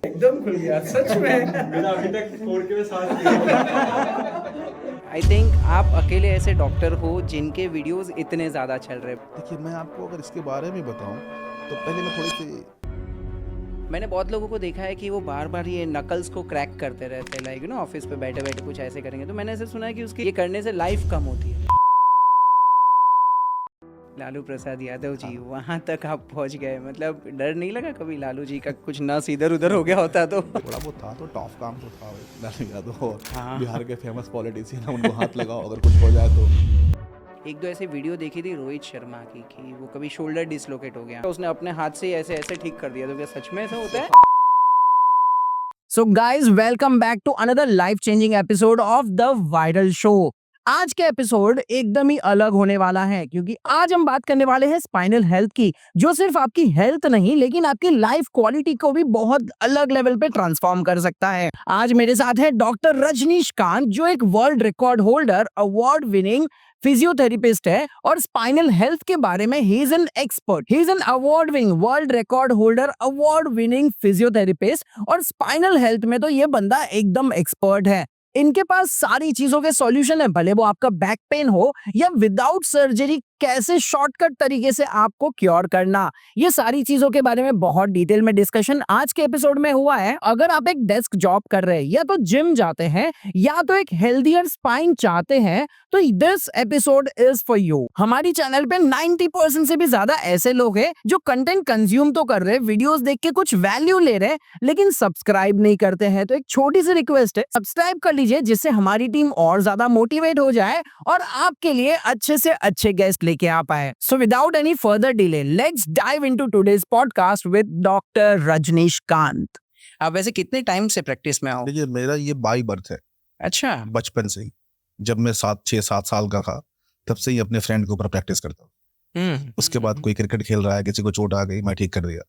एकदम खुल गया सच में। मेरा अभी तक 4K में सांस नहीं। आई थिंक आप अकेले ऐसे डॉक्टर हो जिनके वीडियोस इतने ज़्यादा चल रहे हैं। देखिए, मैं आपको अगर इसके बारे में बताऊं तो पहले मैं थोड़ी सी मैंने बहुत लोगों को देखा है कि वो बार बार ये नकल्स को क्रैक करते रहते हैं, लाइक ना ऑफिस पे बैठे बैठे कुछ ऐसे करेंगे। तो मैंने ऐसे सुना है कि उसके ये करने से लाइफ कम होती है। लालू प्रसाद यादव जी, वहाँ तक आप पहुँच गए, मतलब डर नहीं लगा कभी लालू जी का कुछ नस इधर उधर हो गया होता तो? थोड़ा बहुत था तो टॉफ काम तो था लालू यादव और हाँ। बिहार के फेमस पॉलिटिशियन है, उनको हाथ लगाओ अगर कुछ हो जाए तो। एक दो ऐसे वीडियो देखी थी रोहित शर्मा की कि वो कभी शोल्डर डिसलोकेट हो गया, उसने अपने हाथ से ही ऐसे ऐसे ठीक कर दिया। तो क्या सच में ऐसा होता है? So guys, welcome back to another life-changing episode of the Viral Show. आज के एपिसोड एकदम ही अलग होने वाला है क्योंकि आज हम बात करने वाले हैं स्पाइनल हेल्थ की, जो सिर्फ आपकी हेल्थ नहीं लेकिन आपकी लाइफ क्वालिटी को भी बहुत अलग लेवल पे ट्रांसफॉर्म कर सकता है। आज मेरे साथ है डॉक्टर रजनीशकांत, जो एक world record holder, award winning physiotherapist है और स्पाइनल हेल्थ के बारे में he is an expert. He is an award winning world record holder, award winning physiotherapist और स्पाइनल हेल्थ में तो ये बंदा एकदम एक्सपर्ट है। इनके पास सारी चीजों के सॉल्यूशन है, भले वो आपका बैक पेन हो या विदाउट सर्जरी कैसे शॉर्टकट तरीके से आपको क्योर करना, ये सारी चीजों के बारे में बहुत डिटेल में डिस्कशन आज के एपिसोड में हुआ है। अगर आप एक डेस्क जॉब कर रहे हैं या तो जिम जाते हैं या तो एक हेल्दियर स्पाइन चाहते हैं तो this episode is for you. हमारी चैनल पे 90% से भी ज्यादा ऐसे लोग हैं जो कंटेंट कंज्यूम तो कर रहे, वीडियोस देख के कुछ वैल्यू ले रहे, लेकिन सब्सक्राइब नहीं करते हैं। तो एक छोटी सी रिक्वेस्ट है, सब्सक्राइब कर लीजिए जिससे हमारी टीम और ज्यादा मोटिवेट हो जाए और आपके लिए अच्छे से अच्छे गेस्ट लेके आ पाए। So without any further delay, let's dive into today's podcast with doctor Rajnishkant. आप वैसे कितने टाइम से प्रैक्टिस में हो? देखिए, मेरा ये बाई बर्थ है, अच्छा। बचपन से ही। जब मैं 6-7 साल का था तब से ही अपने फ्रेंड के ऊपर प्रैक्टिस करता हूँ। उसके बाद कोई क्रिकेट खेल रहा है, किसी को चोट आ गई, मैं ठीक कर दिया।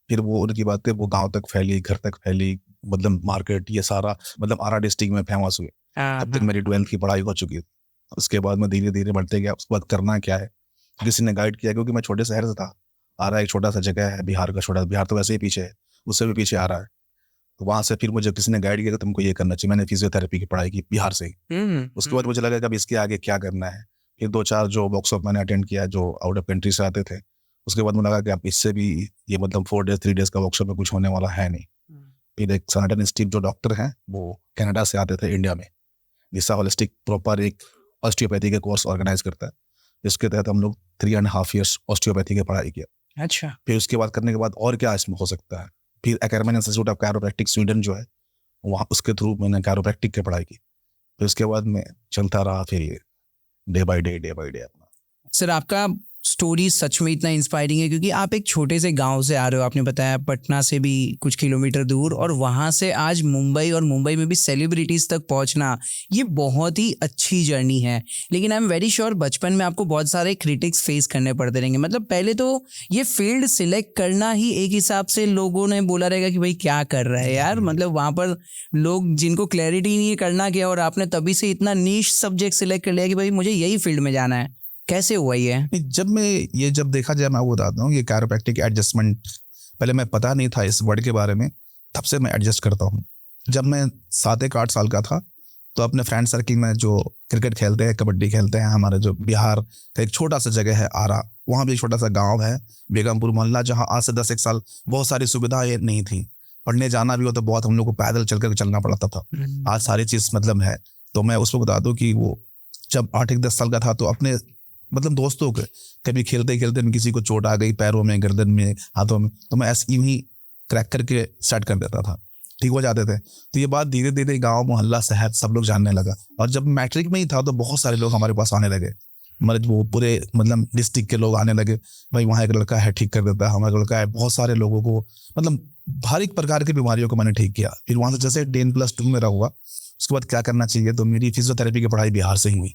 फिर वो उनकी बातें वो गांव तक फैली, घर तक फैली, मतलब मार्केट ये सारा, मतलब आरा डिस्ट्रिक्ट में फेमस हुए। अब तक मेरी 12th की पढ़ाई हो चुकी थी। उसके बाद मैं धीरे धीरे बढ़ते गया। उसके बाद करना क्या है, किसी ने गाइड किया, क्योंकि मैं छोटे शहर से था। आरा एक छोटा सा जगह है, बिहार का छोटा, बिहार तो वैसे ही पीछे है, उससे भी पीछे आ रहा है। तो वहां से फिर मुझे किसी ने गाइड किया कि तुमको ये करना चाहिए। मैंने फिजियोथेरेपी की पढ़ाई की बिहार से ही। उसके बाद मुझे लगा कि अब इसके आगे क्या करना है। फिर 2-4 जो वर्कशॉप मैंने अटेंड किया जो आउट ऑफ कंट्री से आते थे। उसके बाद मुझे लगा कि अब इससे भी ये मतलब 4 डेज 3 डेज का वर्कशॉप में कुछ होने वाला है नहीं। फिर एक सनातन स्टीव जो डॉक्टर हैं, वो कनाडा से आते थे इंडिया में। जिसका होलिस्टिक प्रॉपर एक ऑस्टियोपैथी के कोर्स ऑर्गेनाइज करता है, जिसके तहत हम लोग 3.5 years ऑस्टियोपैथी की पढ़ाई किया। अच्छा। फिर उसके बाद करने के बाद और क्या इसमें हो सकता है, फिर academic institute of chiropractic Sweden जो है, वहाँ उसके थ्रू मैंने कैरोप्रैक्टिक की पढ़ाई की। फिर उसके बाद मैं चलता रहा, फिर ये डे बाय डे अपना। सर, आपका स्टोरी सच में इतना इंस्पायरिंग है क्योंकि आप एक छोटे से गांव से आ रहे हो, आपने बताया पटना से भी कुछ किलोमीटर दूर, और वहां से आज मुंबई, और मुंबई में भी सेलिब्रिटीज तक पहुंचना, ये बहुत ही अच्छी जर्नी है। लेकिन आई एम वेरी श्योर बचपन में आपको बहुत सारे क्रिटिक्स फेस करने पड़ते रहेंगे। मतलब पहले तो ये फील्ड सिलेक्ट करना ही एक हिसाब से लोगों ने बोला रहेगा कि भाई क्या कर रहा है यार, मतलब वहां पर लोग जिनको क्लैरिटी नहीं है करना क्या, और आपने तभी से इतना नीश सब्जेक्ट सिलेक्ट कर लिया कि भाई मुझे यही फील्ड में जाना है। कैसे हुआ ये? जब देखा जाए, मैं वो बताता हूँ, ये कैरोप्रैक्टिक एडजस्टमेंट, पहले मैं पता नहीं था इस वर्ड के बारे में, तब से मैं एडजस्ट करता हूँ। जब मैं 7-8 साल का था तो अपने फ्रेंड सर्किल में जो क्रिकेट खेलते हैं, कबड्डी खेलते हैं, हमारे जो बिहार का एक छोटा सा जगह है आरा, वहाँ भी एक छोटा सा गाँव है बेगमपुर मोहल्ला, जहाँ आज से 10-1 साल बहुत सारी सुविधाएं नहीं थी। पढ़ने जाना भी हो तो बहुत हम लोग को पैदल चलना पड़ता था। आज सारी चीज़ मतलब है। तो मैं उसको बता दूँ कि वो जब 8-10 साल का था तो अपने मतलब दोस्तों के कभी खेलते खेलते में किसी को चोट आ गई पैरों में, गर्दन में, हाथों में, तो मैं ऐसे ही क्रैक करके स्टार्ट कर देता था, ठीक हो जाते थे। तो ये बात धीरे धीरे गांव, मोहल्ला, शहर सब लोग जानने लगा। और जब मैट्रिक में ही था तो बहुत सारे लोग हमारे पास आने लगे, मतलब वो पूरे मतलब डिस्ट्रिक्ट के लोग आने लगे, भाई वहाँ एक लड़का है ठीक कर देता है, हमारा लड़का है। बहुत सारे लोगों को मतलब हर एक प्रकार की बीमारियों को मैंने ठीक किया। फिर वहाँ से जैसे 10+2 मेरा हुआ, उसके बाद क्या करना चाहिए, तो मेरी फिजियोथेरेपी की पढ़ाई बिहार से ही हुई।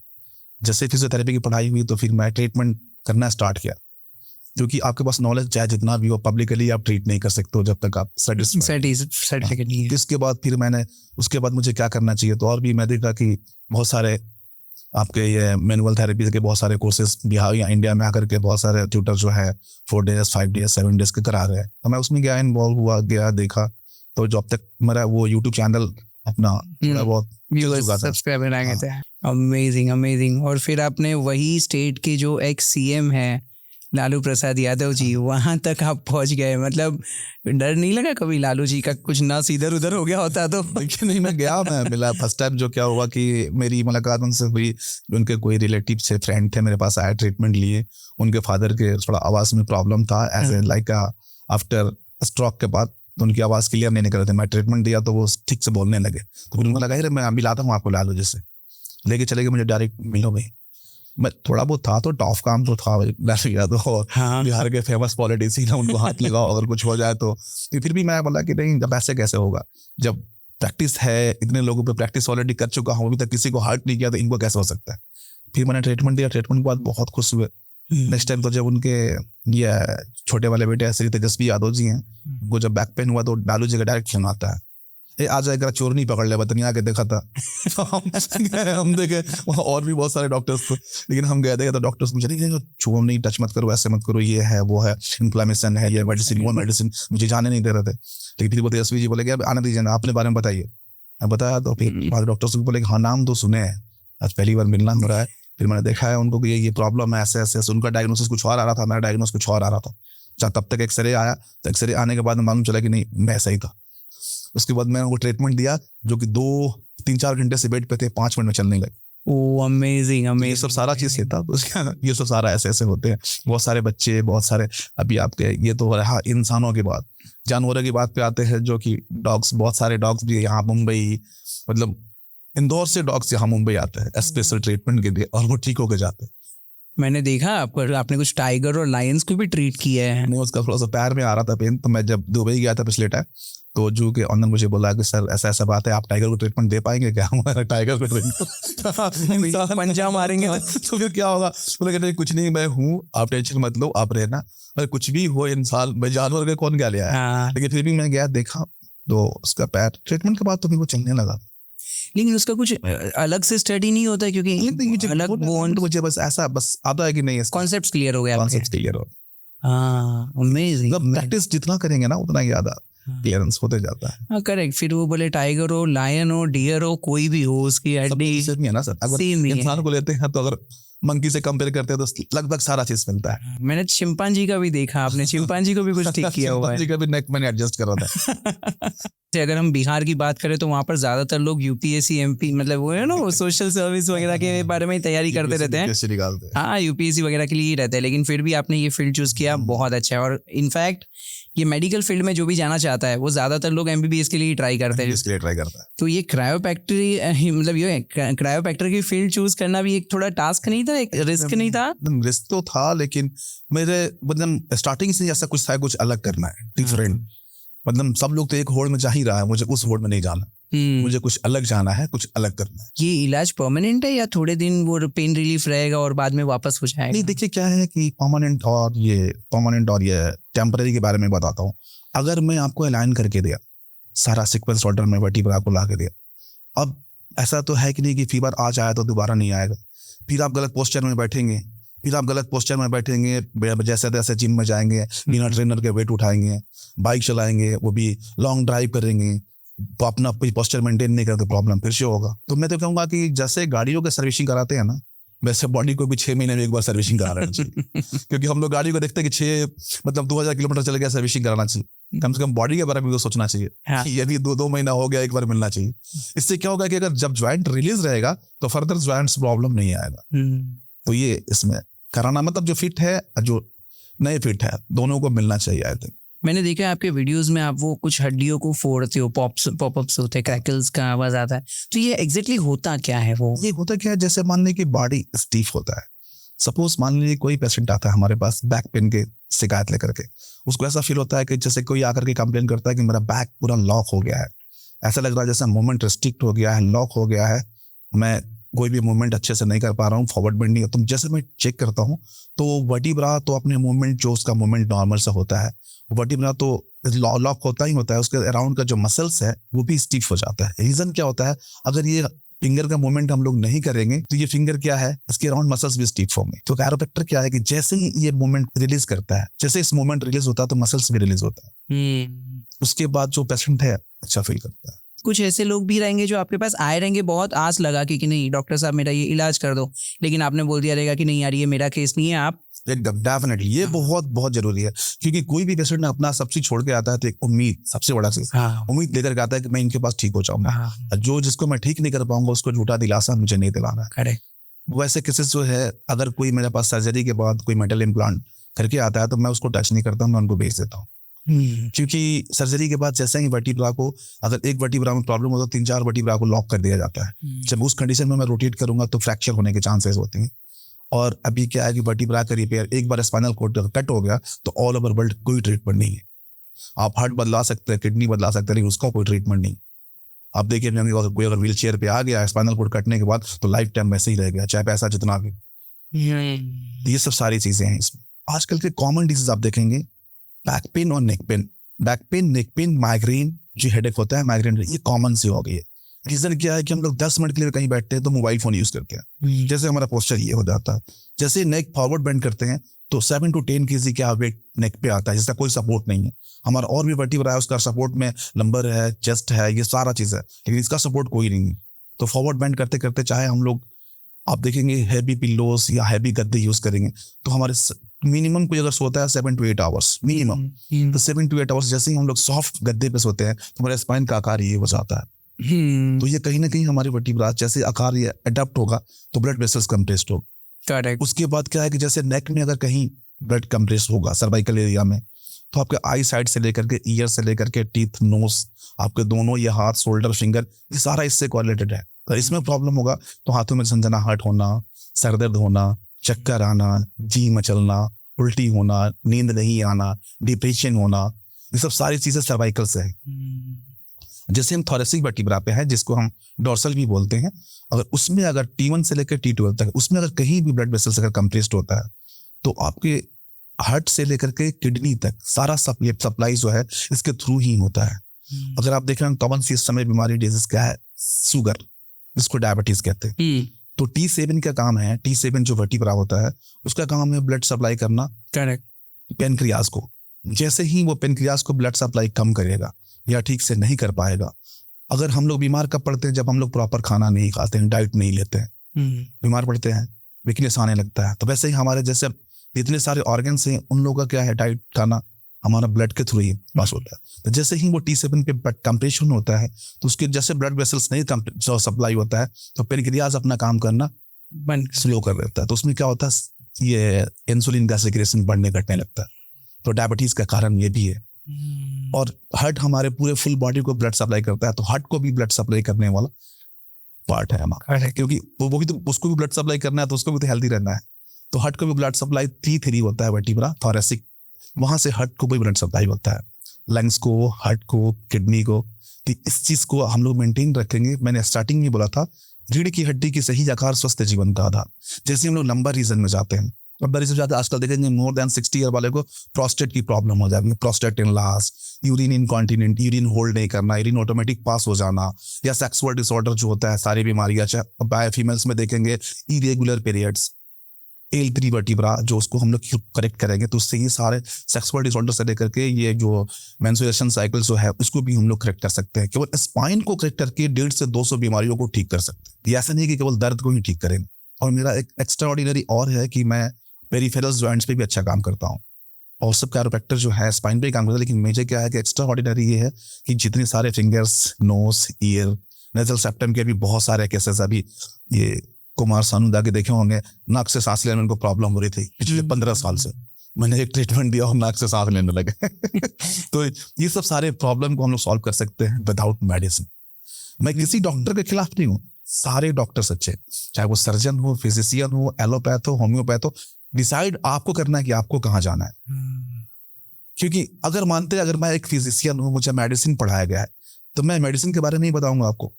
जैसे फिजियोथेरेपी की पढ़ाई हुई तो फिर मैं ट्रीटमेंट करना स्टार्ट किया, क्योंकि आपके पास नॉलेज चाहे जितना भी हो, पब्लिकली आप ट्रीट नहीं कर सकते हो जब तक आप सर्टिफिकेट नहीं है। इसके बाद फिर मैंने, उसके बाद मुझे क्या करना चाहिए, तो और भी मैं देखा कि बहुत सारे आपके ये मैनुअल थेरेपी के बहुत सारे कोर्सेज बिहार या इंडिया में आकर के बहुत सारे ट्यूटर जो है 4 days 5 days 7 days के करा रहे हैं। तो मैं उसमें गया, इन्वॉल्व हुआ, गया देखा, तो जब तक मेरा वो यूट्यूब चैनल अपना थोड़ा बहुत व्यूअर्स चुका था। सब्सक्राइबर आ गए थे। Amazing amazing. और फिर आपने वही स्टेट के जो एक्स सीएम है लालू प्रसाद यादव जी, वहां तक आप पहुंच गए। मतलब डर नहीं लगा कभी लालू जी का कुछ ना इधर उधर हो गया होता तो? लेकिन नहीं, मैं गया, मैं मिला फर्स्ट टाइम। जो क्या हुआ कि मेरी मुलाकात उनसे हुई, उनके कोई रिलेटिव से फ्रेंड थे मेरे पास आए ट्रीटमेंट लिए। उनके फादर के थोड़ा आवाज में प्रॉब्लम था, ऐसे लाइक आफ्टर स्ट्रोक के बाद, तो उनकी आवाज क्लियर नहीं निकल रही थी। मैं ट्रीटमेंट दिया तो वो ठीक से बोलने लगे, तो उनको लगा अरे मैं अभी लाता हूँ आपको लालू जी से। लेके चले गए, मुझे डायरेक्ट मिलो भाई। मैं थोड़ा बहुत था तो टॉफ काम तो था लालू यादव, और बिहार के फेमस पॉलिटिशियन, उनको हाथ लगाओ अगर कुछ हो जाए तो फिर भी मैं बोला कि नहीं, जब ऐसे कैसे होगा, जब प्रैक्टिस है, इतने लोगों पे प्रैक्टिस ऑलरेडी कर चुका हूँ, अभी तक किसी को हर्ट नहीं किया, तो इनको कैसे हो सकता है। फिर मैंने ट्रीटमेंट दिया, ट्रीटमेंट के बाद बहुत खुश हुए। नेक्स्ट टाइम तो जब उनके ये छोटे वाले बेटे श्री तेजस्वी यादव जी हैं, वो जब बैक पेन हुआ तो लालू जी का डायरेक्ट फोन आता है, ए आ जाएगा चोर नहीं पकड़ ले, बतनिया आके देखा था। तो हम देखे वहाँ और भी बहुत सारे डॉक्टर्स थे, लेकिन हम गए थे तो डॉक्टर्स मुझे नहीं, चोर नहीं, टच मत करो, ऐसे मत करो, ये है वो है, इन्फ्लेमेशन है, ये मेडिसिन वो मेडिसिन, मुझे जाने नहीं दे रहे थे। लेकिन फिर वो तेजस्वी जी बोले कि आने दीजिए ना, अपने बारे में बताइए। मैं बताया तो फिर डॉक्टर्स को बोले हाँ नाम तो सुने हैं, आज पहली बार मिलना हो रहा है। फिर मैंने देखा है उनको कि ये प्रॉब्लम है, ऐसे ऐसे। उनका डायग्नोसिस कुछ और आ रहा था, मेरा डायग्नोसिस कुछ और आ रहा था। तब तक एक्सरे आया, तो एक्सरे आने के बाद मालूम चला कि नहीं मैं सही था। उसके बाद मैंने वो ट्रीटमेंट दिया, जो कि 2-3-4 घंटे से बेड पे थे, 5 मिनट में चलने लगे। ओ अमेजिंग ये अमेजिंग। सब सारा चीज से था, तो ये सब सारा ऐसे ऐसे होते हैं। बहुत सारे बच्चे, बहुत सारे अभी आपके, ये तो रहा इंसानों की बात। जानवरों की बात पे आते हैं, जो कि डॉग्स, बहुत सारे डॉग्स भी यहाँ मुंबई, मतलब इंदौर से डॉग्स यहाँ मुंबई आते हैं स्पेशल ट्रीटमेंट के लिए, और वो ठीक होके जाते हैं। मैंने देखा आपने कुछ टाइगर और लायंस को भी ट्रीट किया है। नहीं, उसका थोड़ा सा पैर में आ रहा था पेन, तो मैं जब दुबई गया था पिछले टाइम, तो जू के ऑनर मुझे बोला कि सर ऐसा ऐसा बात है, आप टाइगर को ट्रीटमेंट दे पाएंगे क्या? हमारा टाइगर को ट्रीटमेंट पंजा मारेंगे तो फिर क्या होगा? बोले नहीं कुछ नहीं, मैं हूँ, आप टेंशन मत लो, आप रहना, और कुछ भी हो इंसान, मैं जानवर के कौन क्या लिया है। लेकिन फिर भी मैं गया, देखा, तो उसका पैर ट्रीटमेंट के बाद तो फिर वो चलने लगा। लेकिन उसका कुछ अलग से स्टडी नहीं होता, क्योंकि अलग वो मुझे बस ऐसा बस आता है कि नहीं, कॉन्सेप्ट्स क्लियर हो गया, कॉन्सेप्ट क्लियर हो। हाँ अमेजिंग। प्रैक्टिस जितना करेंगे ना उतना ज्यादा क्लियरेंस होते जाता है। हाँ करेक्ट। फिर वो बोले टाइगर हो, लायन हो, डियर हो, कोई भी हो, उसकी हड्डी सेम ही है ना सर। अगर इंसान को लेते हैं तो अगर मंकी से कंपेयर करते हैं तो लगभग सारा चीज मिलता है। मैंने चिंपांजी का भी देखा, आपने चिंपांजी को भी कुछ ठीक किया हुआ है। चिंपांजी का भी नेक मैंने एडजस्ट करा था। अगर हम बिहार की बात करें तो वहाँ पर ज्यादातर लोग यूपीएससी एमपी, मतलब वो है ना, वो सोशल सर्विस वगैरह के बारे में तैयारी करते रहते हैं। हाँ यूपीएससी वगैरह के लिए ही रहते हैं, लेकिन फिर भी आपने ये फील्ड चूज किया, बहुत अच्छा है। और इनफैक्ट ये मेडिकल फील्ड में जो भी जाना चाहता है, वो ज्यादातर लोग एमबीबीएस के लिए ट्राई करते हैं। तो ये क्रायोपैक्ट्री, मतलब ये क्रायोपैक्टर की फील्ड चूज करना भी एक थोड़ा टास्क नहीं था, एक रिस्क नहीं था? रिस्क तो था, लेकिन मेरे मतलब स्टार्टिंग से ऐसा कुछ था, कुछ अलग करना है, डिफरेंट। मतलब सब लोग तो एक होड़ में जा ही रहा है, मुझे उस होड़ में नहीं जाना, मुझे कुछ अलग जाना है, कुछ अलग करना है। ये इलाज परमानेंट है या थोड़े दिन वो पेन रिलीफ रहेगा और बाद में वापस हो जाएगा? नहीं, देखिए क्या है कि परमानेंट और ये टेम्पररी के बारे में बताता हूँ। अगर मैं आपको अलाइन करके दिया, सारा सीक्वेंस ऑर्डर में वर्टिब्रा को ला के दिया, अब ऐसा तो है कि नहीं कि फीवर आज आया तो दोबारा नहीं आएगा। फिर आप गलत पोस्चर में बैठेंगे, जैसे तैसे जिम में जाएंगे, बिना ट्रेनर के वेट उठाएंगे, बाइक चलाएंगे, वो भी लॉन्ग ड्राइव करेंगे, तो अपना पोस्चर मेंटेन नहीं करते, प्रॉब्लम फिर से होगा। तो मैं तो कहूँगा कि जैसे गाड़ियों के सर्विसिंग कराते हैं ना, वैसे बॉडी को भी 6 महीने में एक बार सर्विसिंग करा रहना चाहिए। क्योंकि हम लोग गाड़ी को देखते हैं कि 2000 किलोमीटर चले गया, सर्विसिंग कराना चाहिए। कम से कम बॉडी के बारे में तो सोचना चाहिए। हाँ। यदि 2 महीना हो गया, एक बार मिलना चाहिए। इससे क्या होगा कि अगर जब ज्वाइंट रिलीज रहेगा तो फर्दर ज्वाइंट्स प्रॉब्लम नहीं आएगा। तो ये इसमें कराना, मतलब जो फिट है, जो नहीं फिट है, दोनों को मिलना चाहिए। आई थिंक मैंने देखा है आपके वीडियोस में आप वो कुछ हड्डियों को फोड़ते हो, पॉपअप्स होते हैं, क्रैकल्स का आवाज आता है, तो ये एग्जैक्टली होता क्या है? ये होता क्या है, जैसे मान लीजिए कि बॉडी स्टीफ होता है। सपोज मान लीजिए कोई पेशेंट आता है हमारे पास बैक पेन के शिकायत लेकर के, उसको ऐसा फील होता है कि जैसे कोई आकर के कंप्लेन करता है कि मेरा बैक पूरा लॉक हो गया है, ऐसा लग रहा है जैसे मूवमेंट रिस्ट्रिक्ट हो गया है, लॉक हो गया है, मैं कोई भी मूवमेंट अच्छे से नहीं कर पा रहा हूँ, फॉरवर्ड बेंड नहीं। तो जैसे मैं चेक करता हूँ तो वर्टिब्रा तो अपने मूवमेंट, जो उसका मूवमेंट नॉर्मल से होता है, वर्टिब्रा तो लॉक होता ही होता है, उसके अराउंड का जो मसल्स है वो भी स्टिफ हो जाता है। रीजन क्या होता है? अगर ये फिंगर का मूवमेंट हम लोग नहीं करेंगे तो ये फिंगर क्या है, इसके अराउंड मसल्स भी स्टिफ होंगे। तो कैरोप्रैक्टर क्या है कि जैसे ही ये मूवमेंट रिलीज करता है, जैसे इस मूवमेंट रिलीज होता है तो मसल्स भी रिलीज होता है, उसके बाद जो पेशेंट है अच्छा फील करता है। कुछ ऐसे लोग भी रहेंगे जो आपके पास आए रहेंगे बहुत आस लगा कि नहीं डॉक्टर साहब मेरा ये इलाज कर दो, लेकिन आपने बोल दिया रहेगा कि नहीं यार ये मेरा केस नहीं है, आप एकदम डेफिनेटली ये बहुत बहुत जरूरी है, क्योंकि कोई भी पेशेंट अपना सब चीज छोड़ के आता है तो एक उम्मीद, सबसे बड़ा चीज उम्मीद लेकर के आता है कि मैं इनके पास ठीक हो जाऊंगा। जो जिसको मैं ठीक नहीं कर पाऊंगा उसको झूठा दिलासा मुझे नहीं दिलाना है। वैसे केसेस जो है, अगर कोई मेरे पास सर्जरी के बाद कोई मेटल इम्प्लांट करके आता है तो मैं उसको टच नहीं करता हूँ, मैं उनको भेज देता हूँ। क्योंकि सर्जरी के बाद जैसे ही वर्टिब्रा को, अगर एक वर्टिब्रा में प्रॉब्लम हो तो 3-4 वर्टिब्रा को लॉक कर दिया जाता है। जब उस कंडीशन में मैं रोटेट करूंगा तो फ्रैक्चर होने के चांसेस होते हैं। और अभी क्या है कि वर्टिब्रा का रिपेयर, एक बार स्पाइनल कॉर्ड कट हो गया तो ऑल ओवर वर्ल्ड कोई ट्रीटमेंट नहीं है। आप हार्ट बदला सकते हैं, किडनी बदला सकते हैं, लेकिन उसका कोई ट्रीटमेंट नहीं। आप देखिए कोई अगर व्हील चेयर पे आ गया स्पाइनल कॉर्ड कटने के बाद तो लाइफ टाइम वैसे ही रह गया, चाहे पैसा जितना भी। ये सब सारी चीजें हैं इसमें। आजकल के कॉमन डिजीज आप देखेंगे, बैक पेन और neck pain. Back pain, neck pain, migraine, जो हेडेक होता है माइग्रेन, ये कॉमन सी हो गई है। रीजन क्या है कि हम लोग 10 मिनट के लिए कहीं बैठते हैं तो मोबाइल फोन यूज करते हैं, जैसे हमारा पोस्चर ये हो जाता है। जैसे नेक फॉरवर्ड बेंड करते हैं तो 7 to 10 kg क्या वेट नेक पे आता है, जिसका कोई सपोर्ट नहीं है। हमारा और भी वर्टिब्रा है, उसका सपोर्ट में लंबर है, चेस्ट है, ये सारा चीज है, लेकिन इसका सपोर्ट कोई नहीं है। तो फॉरवर्ड बेंड करते करते चाहे हम लोग, आप देखेंगे हैवी पिल्लोस या हैवी गद्दे यूज करेंगे तो हमारे मिनिमम कोई अगर सोता है 7 to 8 आवर्स मिनिमम, तो 7 to 8 आवर्स जैसे ही हम लोग सॉफ्ट गद्दे पे सोते हैं तो हमारे स्पाइन का आकार ये हो जाता है। तो ये कहीं ना कहीं हमारे वर्टिब्रा जैसे आकार ये अडेप्ट होगा तो ब्लड वेसल्स कंप्रेस्ड होगा। उसके बाद क्या है कि जैसे नेक में अगर कहीं ब्लड कंप्रेस होगा सर्वाइकल एरिया में, तो आपके आई साइड से लेकर के ईयर से लेकर के टीथ, नोज, आपके दोनों ये हाथ, शोल्डर, फिंगर, ये सारा इससे कोरिलेटेड है। तो इसमें प्रॉब्लम होगा तो हाथों में झंझनाहट होना, सर दर्द होना, चक्कर आना, जी मचलना, उल्टी होना, नींद नहीं आना, डिप्रेशन होना, ये सब सारी चीजें सर्वाइकल से है। जैसे हम थोरेसिक वर्टिब्रा पे है, जिसको हम डोर्सल भी बोलते हैं, अगर उसमें अगर T1 से लेकर T12 तक उसमें अगर कहीं भी ब्लड वेसल्स अगर कंप्रेस्ड होता है तो आपके हार्ट से लेकर के किडनी तक सारा सप्लाई जो है इसके थ्रू ही होता है। अगर आप देख रहे हैं कॉमन सी इस समय बीमारी डिजीज क्या है, शुगर, जिसको डायबिटीज कहते हैं। तो T7 का काम है, T7 जो वर्टिब्रा होता है उसका काम है ब्लड सप्लाई करना पेनक्रियाज को। जैसे ही वो पेनक्रियाज को ब्लड सप्लाई कम करेगा या ठीक से नहीं कर पाएगा, अगर हम लोग बीमार कब पड़ते हैं, जब हम लोग प्रॉपर खाना नहीं खाते हैं, डाइट नहीं लेते हैं, बीमार पड़ते हैं, वीकनेस आने लगता है। तो वैसे ही हमारे जैसे इतने सारे ऑर्गन्स हैं, उन लोगों का क्या है, डाइट खाना हमारा ब्लड के थ्रू ही पास होता है। तो जैसे ही वो T7 पे ब्लड कंप्रेशन होता है तो उसके जैसे ब्लड वेसल्स नहीं जो सप्लाई होता है तो पेनक्रियाज अपना काम करना स्लो कर देता है। तो उसमें क्या होता है, ये इंसुलिन का सेक्रेशन बढ़ने घटने लगता है। तो डायबिटीज का कारण ये भी है। और हार्ट हमारे पूरे फुल बॉडी को ब्लड सप्लाई करता है, तो हार्ट को भी ब्लड सप्लाई करने वाला पार्ट है हमारा, क्योंकि वो भी तो उसको भी ब्लड सप्लाई करना है, तो उसको भी तो हेल्दी रहना है। तो हार्ट को भी ब्लड सप्लाई T3 होता है वर्टिब्रा थोरेसिक, वहां से हार्ट को भी ब्लड सप्लाई होता है, लंग्स को, हार्ट को, किडनी को। तो इस चीज को हम लोग मेंटेन रखेंगे। मैंने स्टार्टिंग में बोला था रीढ़ की हड्डी की सही आकार स्वस्थ जीवन का आधार। जैसे हम लोग लंबा रीजन में जाते हैं, लंबा रीजन जाते हैं, आजकल देखेंगे मोर देन 60 ईयर वाले को प्रोस्टेट की प्रॉब्लम हो जाएगी, प्रोस्टेट इनलास, यूरिन इनकॉन्टिनेंट, यूरिन होल्ड नहीं करना, यूरिन ऑटोमेटिक पास हो जाना, या सेक्सुअल डिसऑर्डर जो होता है, सारी बीमारियां, चाहे फीमेल्स में देखेंगे इरेगुलर पीरियड्स, L3 वर्टिब्रा जो उसको हम लोग करेक्ट करेंगे तो उससे ये सारे सेक्सुअल डिसऑर्डर से लेकर के ये जो मेंस्ट्रुएशन साइकिल जो है उसको भी हम लोग करेक्ट कर सकते हैं। केवल स्पाइन को करेक्ट करके 150 से 200 बीमारियों को ठीक कर सकते हैं। ये ऐसा नहीं कि केवल दर्द को ही ठीक करेंगे। और मेरा एक एक्स्ट्रा ऑर्डिनरी और है कि मैं पेरिफेरल जॉइंट्स पे भी अच्छा काम करता हूँ, और सब कैरोप्रैक्टर जो है स्पाइन पे ही काम करता है। लेकिन मेजर क्या है कि एक्स्ट्रा ऑर्डिनरी ये है कि जितने सारे fingers, nose, ear, nasal septum के भी बहुत सारे केसेस, अभी ये कुमार सानू के देखे होंगे, नाक से सांस लेने में उनको प्रॉब्लम हो रही थी पिछले 15 साल से, मैंने एक ट्रीटमेंट दिया और नाक से सांस लेने लगे। तो ये सब सारे प्रॉब्लम को हम लोग सॉल्व कर सकते हैं विदाउट मेडिसिन। मैं किसी डॉक्टर के खिलाफ नहीं हूँ, सारे डॉक्टर्स अच्छे, चाहे वो सर्जन हो, फिजिशियन हो, एलोपैथ हो, होम्योपैथ हो, डिसाइड आपको करना है कि आपको कहाँ जाना है। क्योंकि अगर मानते हैं अगर मैं एक फिजिशियन हूँ, मुझे मेडिसिन पढ़ाया गया है, तो मैं मेडिसिन के बारे में नहीं बताऊंगा आपको।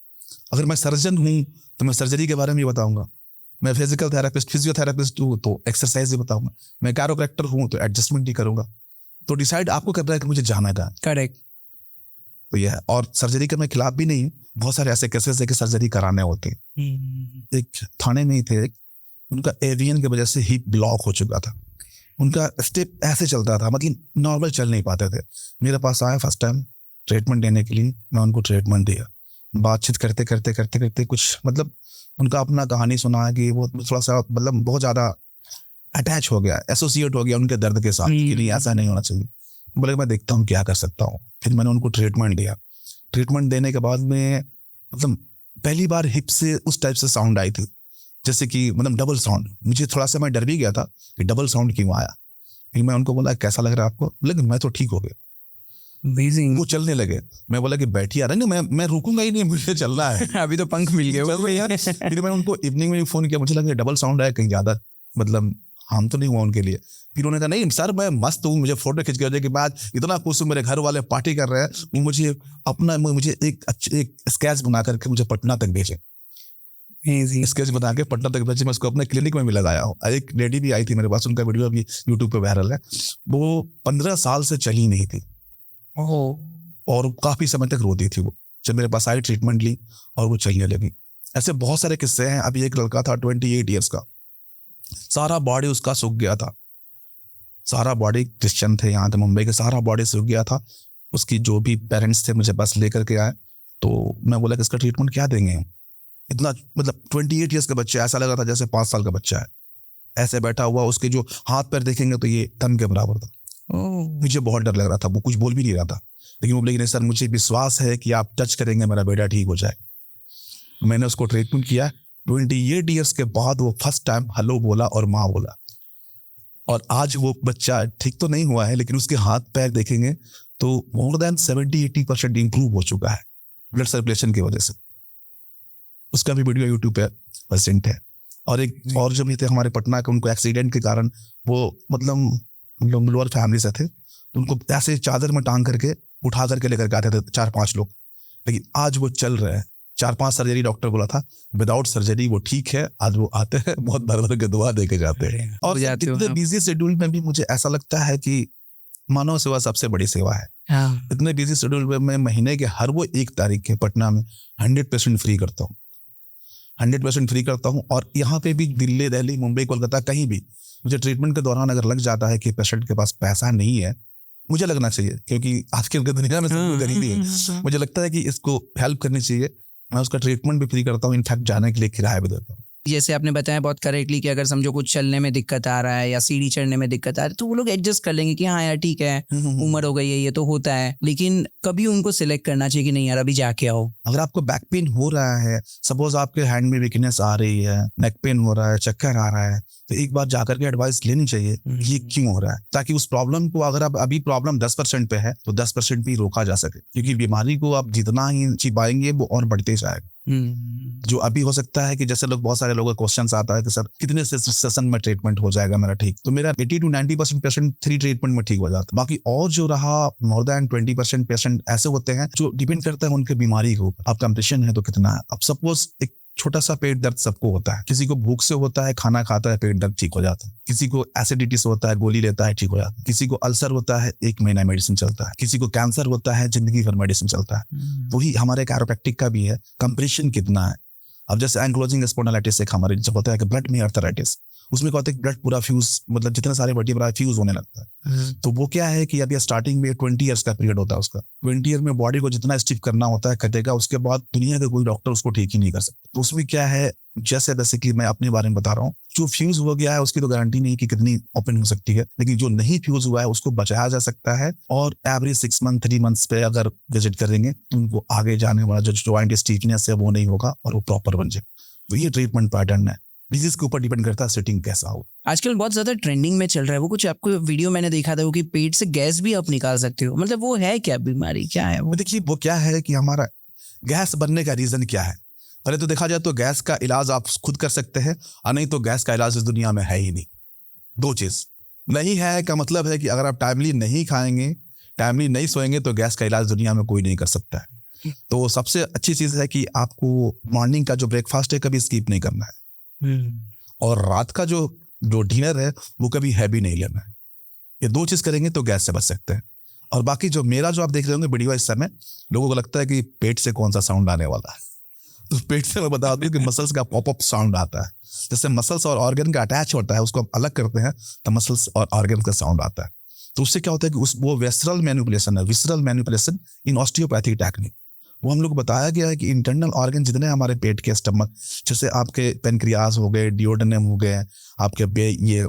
अगर मैं सर्जन हूँ तो मैं सर्जरी के बारे में बताऊंगा। मैं फिजिकल थेरेपिस्ट, फिजियोथेरेपिस्ट हूँ तो एक्सरसाइज ही बताऊंगा। मैं कैरोप्रैक्टर हूँ तो एडजस्टमेंट ही करूंगा। तो डिसाइड आपको करना है कि मुझे जाना है। करेक्ट। तो यह है। और सर्जरी के मैं खिलाफ भी नहीं हूँ, बहुत सारे ऐसे केसेस है कि सर्जरी कराने होते हैं। एक थाने में ही थे, उनका एवियन की वजह से हिप ब्लॉक हो चुका था, उनका स्टेप ऐसे चलता था, मतलब नॉर्मल चल नहीं पाते थे। मेरे पास आया फर्स्ट टाइम ट्रीटमेंट देने के लिए, मैं उनको ट्रीटमेंट दिया। बातचीत करते करते करते करते कुछ मतलब उनका अपना कहानी सुना कि वो थोड़ा सा मतलब बहुत ज़्यादा अटैच हो गया, एसोसिएट हो गया उनके दर्द के साथ कि नहीं ऐसा नहीं होना चाहिए। बोले मैं देखता हूँ क्या कर सकता हूँ। फिर मैंने उनको ट्रीटमेंट दिया। ट्रीटमेंट देने के बाद में मतलब पहली बार हिप से उस टाइप से साउंड आई थी, जैसे कि मतलब डबल साउंड। मुझे थोड़ा सा मैं डर भी गया था कि डबल साउंड क्यों आया। फिर मैं उनको बोला कैसा लग रहा है आपको, लेकिन मैं तो ठीक हो गया। Amazing. वो चलने लगे। मैं बोला कि बैठिए, अरे नहीं मैं रुकूंगा ही नहीं, मुझे चलना है। अभी तो पंख मिल गए चल रहे यार। फिर मैंने उनको इवनिंग में फोन किया, मुझे लगा डबल साउंड आया कहीं ज्यादा मतलब हम तो नहीं हुआ उनके लिए। फिर उन्होंने कहा नहीं सर मैं मस्त हूँ, मुझे फोटो खींच के कि बाद इतना खुश हूँ, मेरे घर वाले पार्टी कर रहे हैं, वो मुझे एक स्केच बना करके मुझे पटना तक भेजे। स्केच बना के पटना तक भेजे, मैं उसको अपने क्लिनिक में भी लगाया हूँ। एक लेडी भी आई थी मेरे पास, उनका वीडियो अभी यूट्यूब पे वायरल है। वो 15 साल से चली नहीं थी और काफी समय तक रोती थी। वो जब मेरे पास आई ट्रीटमेंट ली और वो चलने लगी। ऐसे बहुत सारे किस्से हैं। अभी एक लड़का था 28 ईयर्स का, सारा बॉडी उसका सूख गया था, सारा बॉडी, क्रिश्चियन थे यहाँ थे मुंबई के, सारा बॉडी सूख गया था। उसकी जो भी पेरेंट्स थे मुझे बस लेकर के आए, तो मैं बोला कि इसका ट्रीटमेंट क्या देंगे। इतना मतलब 28 ईयर्स का बच्चा, ऐसा लग रहा था जैसे 5 साल का बच्चा है, ऐसे बैठा हुआ। उसके जो हाथ पैर देखेंगे तो ये तन के बराबर था। मुझे बहुत डर लग रहा था, वो कुछ बोल भी नहीं रहा था, लेकिन वो बोले नहीं सर मुझे विश्वास है कि आप टच करेंगे मेरा बेटा ठीक हो जाए। मैंने उसको ट्रीटमेंट किया। 28 ईयर्स के बाद वो फर्स्ट टाइम हेलो बोला और माँ बोला। और आज वो बच्चा ठीक तो नहीं हुआ है, लेकिन उसके हाथ पैर देखेंगे तो मोर देन 70-80% इंप्रूव हो चुका है ब्लड सर्कुलेशन की वजह से। उसका भी वीडियो यूट्यूब पे प्रेजेंट है। और एक और जब थे हमारे पटना के, उनको एक्सीडेंट के कारण वो मतलब लोअर फैमिली से थे, तो उनको ऐसे चादर में टांग करके उठा करके लेकर के आते थे 4-5 लोग। लेकिन आज वो चल रहे हैं। 4-5 सर्जरी डॉक्टर बोला था, विदाउट सर्जरी वो ठीक है। आज वो आते हैं, बहुत भर भर के दुआ दे के जाते हैं। और इतने बिजी शेड्यूल में भी मुझे ऐसा लगता है कि मानव सेवा सबसे बड़ी सेवा है। इतने बिजी शेड्यूल में मैं महीने के हर वो 1 तारीख के पटना में 100% फ्री करता हूँ, 100% फ्री करता हूँ। और यहाँ पे भी दिल्ली, दिल्ली, मुंबई, कोलकाता, कहीं भी मुझे ट्रीटमेंट के दौरान अगर लग जाता है कि पेशेंट के पास पैसा नहीं है, मुझे लगना चाहिए क्योंकि आजकल की दुनिया में सब गरीबी है, मुझे लगता है कि इसको हेल्प करनी चाहिए, मैं उसका ट्रीटमेंट भी फ्री करता हूँ। इनफैक्ट जाने के लिए किराया भी देता हूँ। जैसे आपने बताया बहुत करेक्टली कि अगर समझो कुछ चलने में दिक्कत आ रहा है या सीढ़ी चढ़ने में दिक्कत आ रही है, तो वो लोग एडजस्ट कर लेंगे कि हाँ यार ठीक है, उम्र हो गई है, ये तो होता है। लेकिन कभी उनको सिलेक्ट करना चाहिए कि नहीं यार अभी जाके आओ। अगर आपको बैक पेन हो रहा है, सपोज आपके हैंड में वीकनेस आ रही है, नेक पेन हो रहा है, चक्कर आ रहा है, तो एक बार जाकर के एडवाइस लेनी चाहिए ये क्यों हो रहा है, ताकि उस प्रॉब्लम को, अगर आप अभी प्रॉब्लम 10% पे है तो 10% भी रोका जा सके। क्योंकि बीमारी को आप जितना ही छिपाएंगे वो और बढ़ते जाएगा। जो अभी हो सकता है कि जैसे लोग, बहुत सारे लोगों का क्वेश्चन आता है कि सर कितने सेशन में ट्रीटमेंट हो जाएगा मेरा ठीक, तो मेरा 80-90% पेशेंट 3 ट्रीटमेंट में ठीक हो जाता है। बाकी और जो रहा मोर देन 20% पेशेंट ऐसे होते हैं जो डिपेंड करता है उनके बीमारी के ऊपर। अब कंप्रेशन है तो कितना है। अब सपोज एक छोटा सा पेट दर्द सबको होता है, किसी को भूख से होता है, खाना खाता है, पेट दर्द ठीक हो जाता है, किसी को एसिडिटी से होता है, गोली लेता है ठीक हो जाता है, किसी को अल्सर होता है 1 महीना मेडिसिन चलता है, किसी को कैंसर होता है जिंदगी भर मेडिसिन चलता है। वही हमारे कैरोप्रैक्टिक का भी है, कंप्रेशन कितना है। अब जैसे एंक्लोजिंग स्पॉन्डिलाइटिस एक हमारे जब होता है कि ब्लड में आर्थराइटिस, उसमें कहते हैं ब्लड पूरा फ्यूज, मतलब जितने सारे वर्टिब्रा फ्यूज होने लगता है। तो वो क्या है कि अभी स्टार्टिंग में 20 ईयर्स का पीरियड होता है उसका, 20 ईयर में बॉडी को जितना स्टिफ करना होता है कटेगा, उसके बाद दुनिया का कोई डॉक्टर उसको ठीक ही नहीं कर सकता। तो उसमें क्या है, जैसे कि मैं अपने बारे में बता रहा हूँ, जो फ्यूज हो गया है उसकी तो गारंटी नहीं कि कितनी ओपन हो सकती है, लेकिन जो नहीं फ्यूज हुआ है उसको बचाया जा सकता है। और एवरी 6 मंथ 3 मंथ्स पे अगर विजिट करेंगे तो उनको आगे जाने वाला जो जॉइंट स्टिफनेस है वो नहीं होगा और वो प्रॉपर बन जाए। तो ये ट्रीटमेंट पैटर्न है, डिजीज के ऊपर डिपेंड करता है सेटिंग कैसा हो। आजकल बहुत ज्यादा ट्रेंडिंग में चल रहा है वो, कुछ आपको वीडियो मैंने देखा था वो कि पेट से गैस भी आप निकाल सकते हो, मतलब वो है क्या बीमारी, क्या है वो? देखिए वो क्या है कि हमारा गैस बनने का रीजन क्या है। पहले तो देखा जाए तो गैस का इलाज आप खुद कर सकते हैं, और नहीं तो गैस का इलाज इस दुनिया में है ही नहीं। 2 चीज नहीं है का मतलब है कि अगर आप टाइमली नहीं खाएंगे, टाइमली नहीं सोएंगे तो गैस का इलाज दुनिया में कोई नहीं कर सकता है। तो सबसे अच्छी चीज है कि आपको मॉर्निंग का जो ब्रेकफास्ट है कभी स्किप नहीं करना है, और रात का जो डिनर है वो कभी हैवी नहीं लेना है। ये 2 चीज करेंगे तो गैस से बच सकते हैं। और बाकी जो मेरा जो आप देख रहे होंगे वीडियो इस समय, लोगों को लगता है कि पेट से कौन सा साउंड आने वाला है। तो पेट से मैं बता दूं कि मसल्स का पॉपअप साउंड आता है। जैसे मसल्स और ऑर्गन का अटैच होता है, उसको हम अलग करते हैं तो मसल्स और ऑर्गन का साउंड आता है। तो उससे क्या होता है कि वो विसरल मैनिपुलेशन है, विसरल मैनिपुलेशन इन ऑस्टियोपैथिक टेक्निक। वो हम लोग बताया गया है कि इंटरनल ऑर्गन जितने हमारे पेट के, स्टमक, जैसे आपके पेनक्रियास हो गए, डिओडेनम हो गए, आपके ये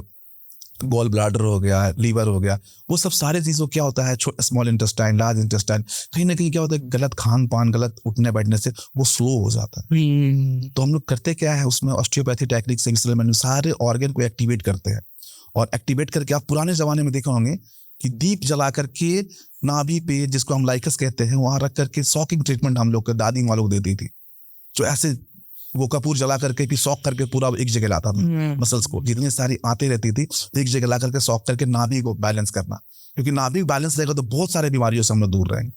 गॉल ब्लाडर हो गया, लीवर हो गया, वो सब सारे चीज़ों क्या होता है, स्मॉल इंटेस्टाइन, लार्ज इंटेस्टाइन, कहीं ना कहीं क्या होता है गलत खान पान, गलत उठने बैठने से वो स्लो हो जाता है। तो हम लोग करते क्या है उसमें ऑस्टियोपैथी टेक्निक से सारे ऑर्गन को एक्टिवेट करते हैं। और एक्टिवेट करके आप पुराने जमाने में देखे होंगे कि दीप जला करके नाभि पे, जिसको हम लाइकस कहते हैं, वहां रख करके सॉकिंग ट्रीटमेंट हम लोग दादी वालों को देती थी। जो ऐसे वो कपूर जला करके फिर सॉक करके पूरा एक जगह लाता था मसल्स को, जितनी सारी आते रहती थी एक जगह ला करके सॉक करके नाभि को बैलेंस करना, क्योंकि नाभि बैलेंस रहेगा तो बहुत सारे बीमारियों से हम लोग दूर रहेंगे।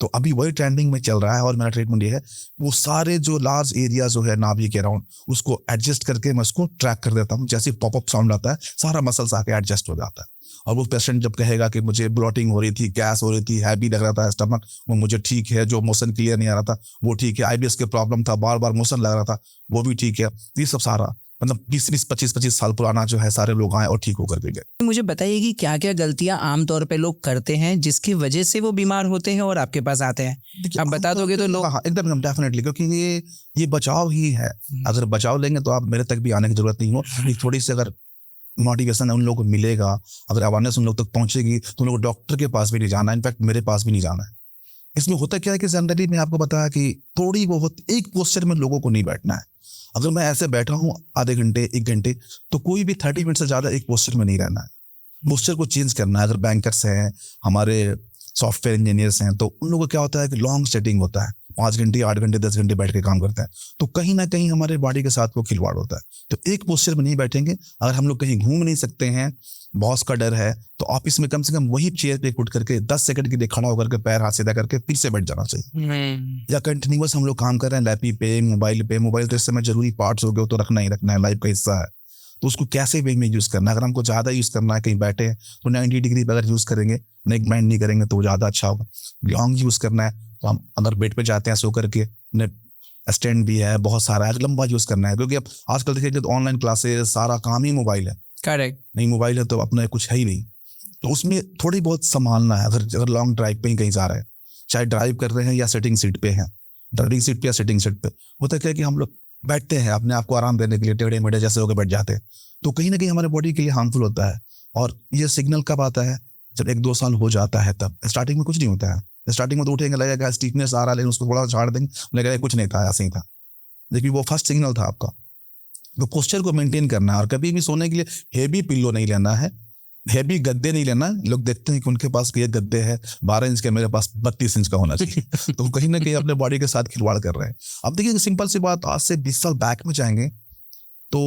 तो अभी वही ट्रेंडिंग में चल रहा है और मेरा ट्रीटमेंट ये है, वो सारे जो लार्ज एरिया जो है नाभि के अराउंड, उसको एडजस्ट करके मैं उसको ट्रैक कर देता हूँ। जैसे पॉपअप साउंड आता है सारा मसल्स आके एडजस्ट हो जाता है। और वो पेशेंट जब कहेगा कि मुझे ब्लोटिंग हो रही थी, गैस हो रही थी, हैवी लग रहा था स्टमक, वो मुझे ठीक है, जो मोशन क्लियर नहीं आ रहा था वो ठीक है, आईबीएस के प्रॉब्लम था, बार बार मोशन लग रहा था, वो भी ठीक है। ये सब सारा मतलब 20-25 साल पुराना जो है सारे लोग आए और ठीक होकर के गए। मुझे बताइए कि क्या क्या गलतियां आमतौर पे लोग करते हैं जिसकी वजह से वो बीमार होते हैं और आपके पास आते हैं? आप बता दोगे तो लोग। हाँ एकदम डेफिनेटली, क्योंकि ये बचाव ही है। अगर बचाव लेंगे तो आप मेरे तक भी आने की जरूरत नहीं हो। थोड़ी सी अगर मोटिवेशन उन लोगों को मिलेगा, अगर अवेयरनेस उन लोग तक पहुंचेगी तो उन लोगों को डॉक्टर के पास भी नहीं जाना है, इनफैक्ट मेरे पास भी नहीं जाना है। इसमें होता क्या है कि जनरली मैं आपको बताया कि थोड़ी बहुत एक पोस्चर में लोगों को नहीं बैठना है। अगर मैं ऐसे बैठा हूँ आधे घंटे 1 घंटे, तो कोई भी 30 मिनट से ज्यादा एक पोस्चर में नहीं रहना है। पोस्चर को चेंज करना है। अगर बैंकर्स हैं, हमारे सॉफ्टवेयर इंजीनियर्स हैं, तो उन लोगों को क्या होता है कि लॉन्ग सेटिंग होता है, 5 घंटे 8 घंटे 10 घंटे बैठ के काम करते हैं, तो कहीं ना कहीं हमारे बॉडी के साथ वो खिलवाड़ होता है। तो एक पोस्चर में नहीं बैठेंगे। अगर हम लोग कहीं घूम नहीं सकते हैं, बॉस का डर है, तो ऑफिस में कम से कम वही चेयर पे उठ करके 10 सेकंड के लिए खड़ा होकर के पैर हाथ सीधा करके फिर से बैठ जाना चाहिए। या कंटिन्यूअस हम लोग काम कर रहे हैं लैपटॉप पे, मोबाइल तो इस समय जरूरी पार्ट्स हो गए, तो रखना ही रखना है, लाइफ का हिस्सा है। तो उसको कैसे वे में यूज करना है। अगर हमको ज्यादा यूज करना है, कहीं बैठे हैं तो 90 डिग्री पे अगर यूज करेंगे, नेक बैंड नहीं करेंगे तो ज्यादा अच्छा होगा। लॉन्ग यूज करना है तो हम अगर बेड पे जाते हैं सो करके, स्टैंड भी है, बहुत सारा है, लंबा यूज करना है। क्योंकि अब आजकल देखिए तो ऑनलाइन क्लासेस, सारा काम ही मोबाइल है। करेक्ट। नहीं मोबाइल है तो अपना कुछ है ही नहीं। तो उसमें थोड़ी बहुत संभालना है। अगर लॉन्ग ड्राइव पे ही कहीं जा रहे हैं, चाहे ड्राइव कर रहे हैं या सेटिंग सीट पे हैं, ड्राइविंग सीट पे या सेटिंग सीट पे, होता क्या है कि हम लोग बैठते हैं अपने आप को आराम देने के लिए, टेढ़े मेढ़े जैसे होकर बैठ जाते हैं, तो कहीं ना कहीं हमारे बॉडी के लिए हार्मफुल होता है। और ये सिग्नल कब आता है? जब 1-2 साल हो जाता है तब। स्टार्टिंग में कुछ नहीं होता है। स्टार्टिंग में तो उठेंगे, लगेगा स्टीफनेस आ रहा है, लेकिन उसको थोड़ा झाड़ देंगे, लगेगा कुछ नहीं था, ऐसे ही था। लेकिन वो फर्स्ट सिग्नल था आपका। तो पोस्चर को मेंटेन करना है। और कभी भी सोने के लिए हेवी पिल्लो नहीं लेना है, हेवी गद्दे नहीं लेना। लोग देखते हैं कि उनके पास ये गद्दे है 12 इंच के, मेरे पास 32 इंच का होना चाहिए। तो कहीं ना कहीं अपने बॉडी के साथ खिलवाड़ कर रहे हैं। अब देखिए सिंपल सी बात, आज से 20 साल बैक में जाएंगे तो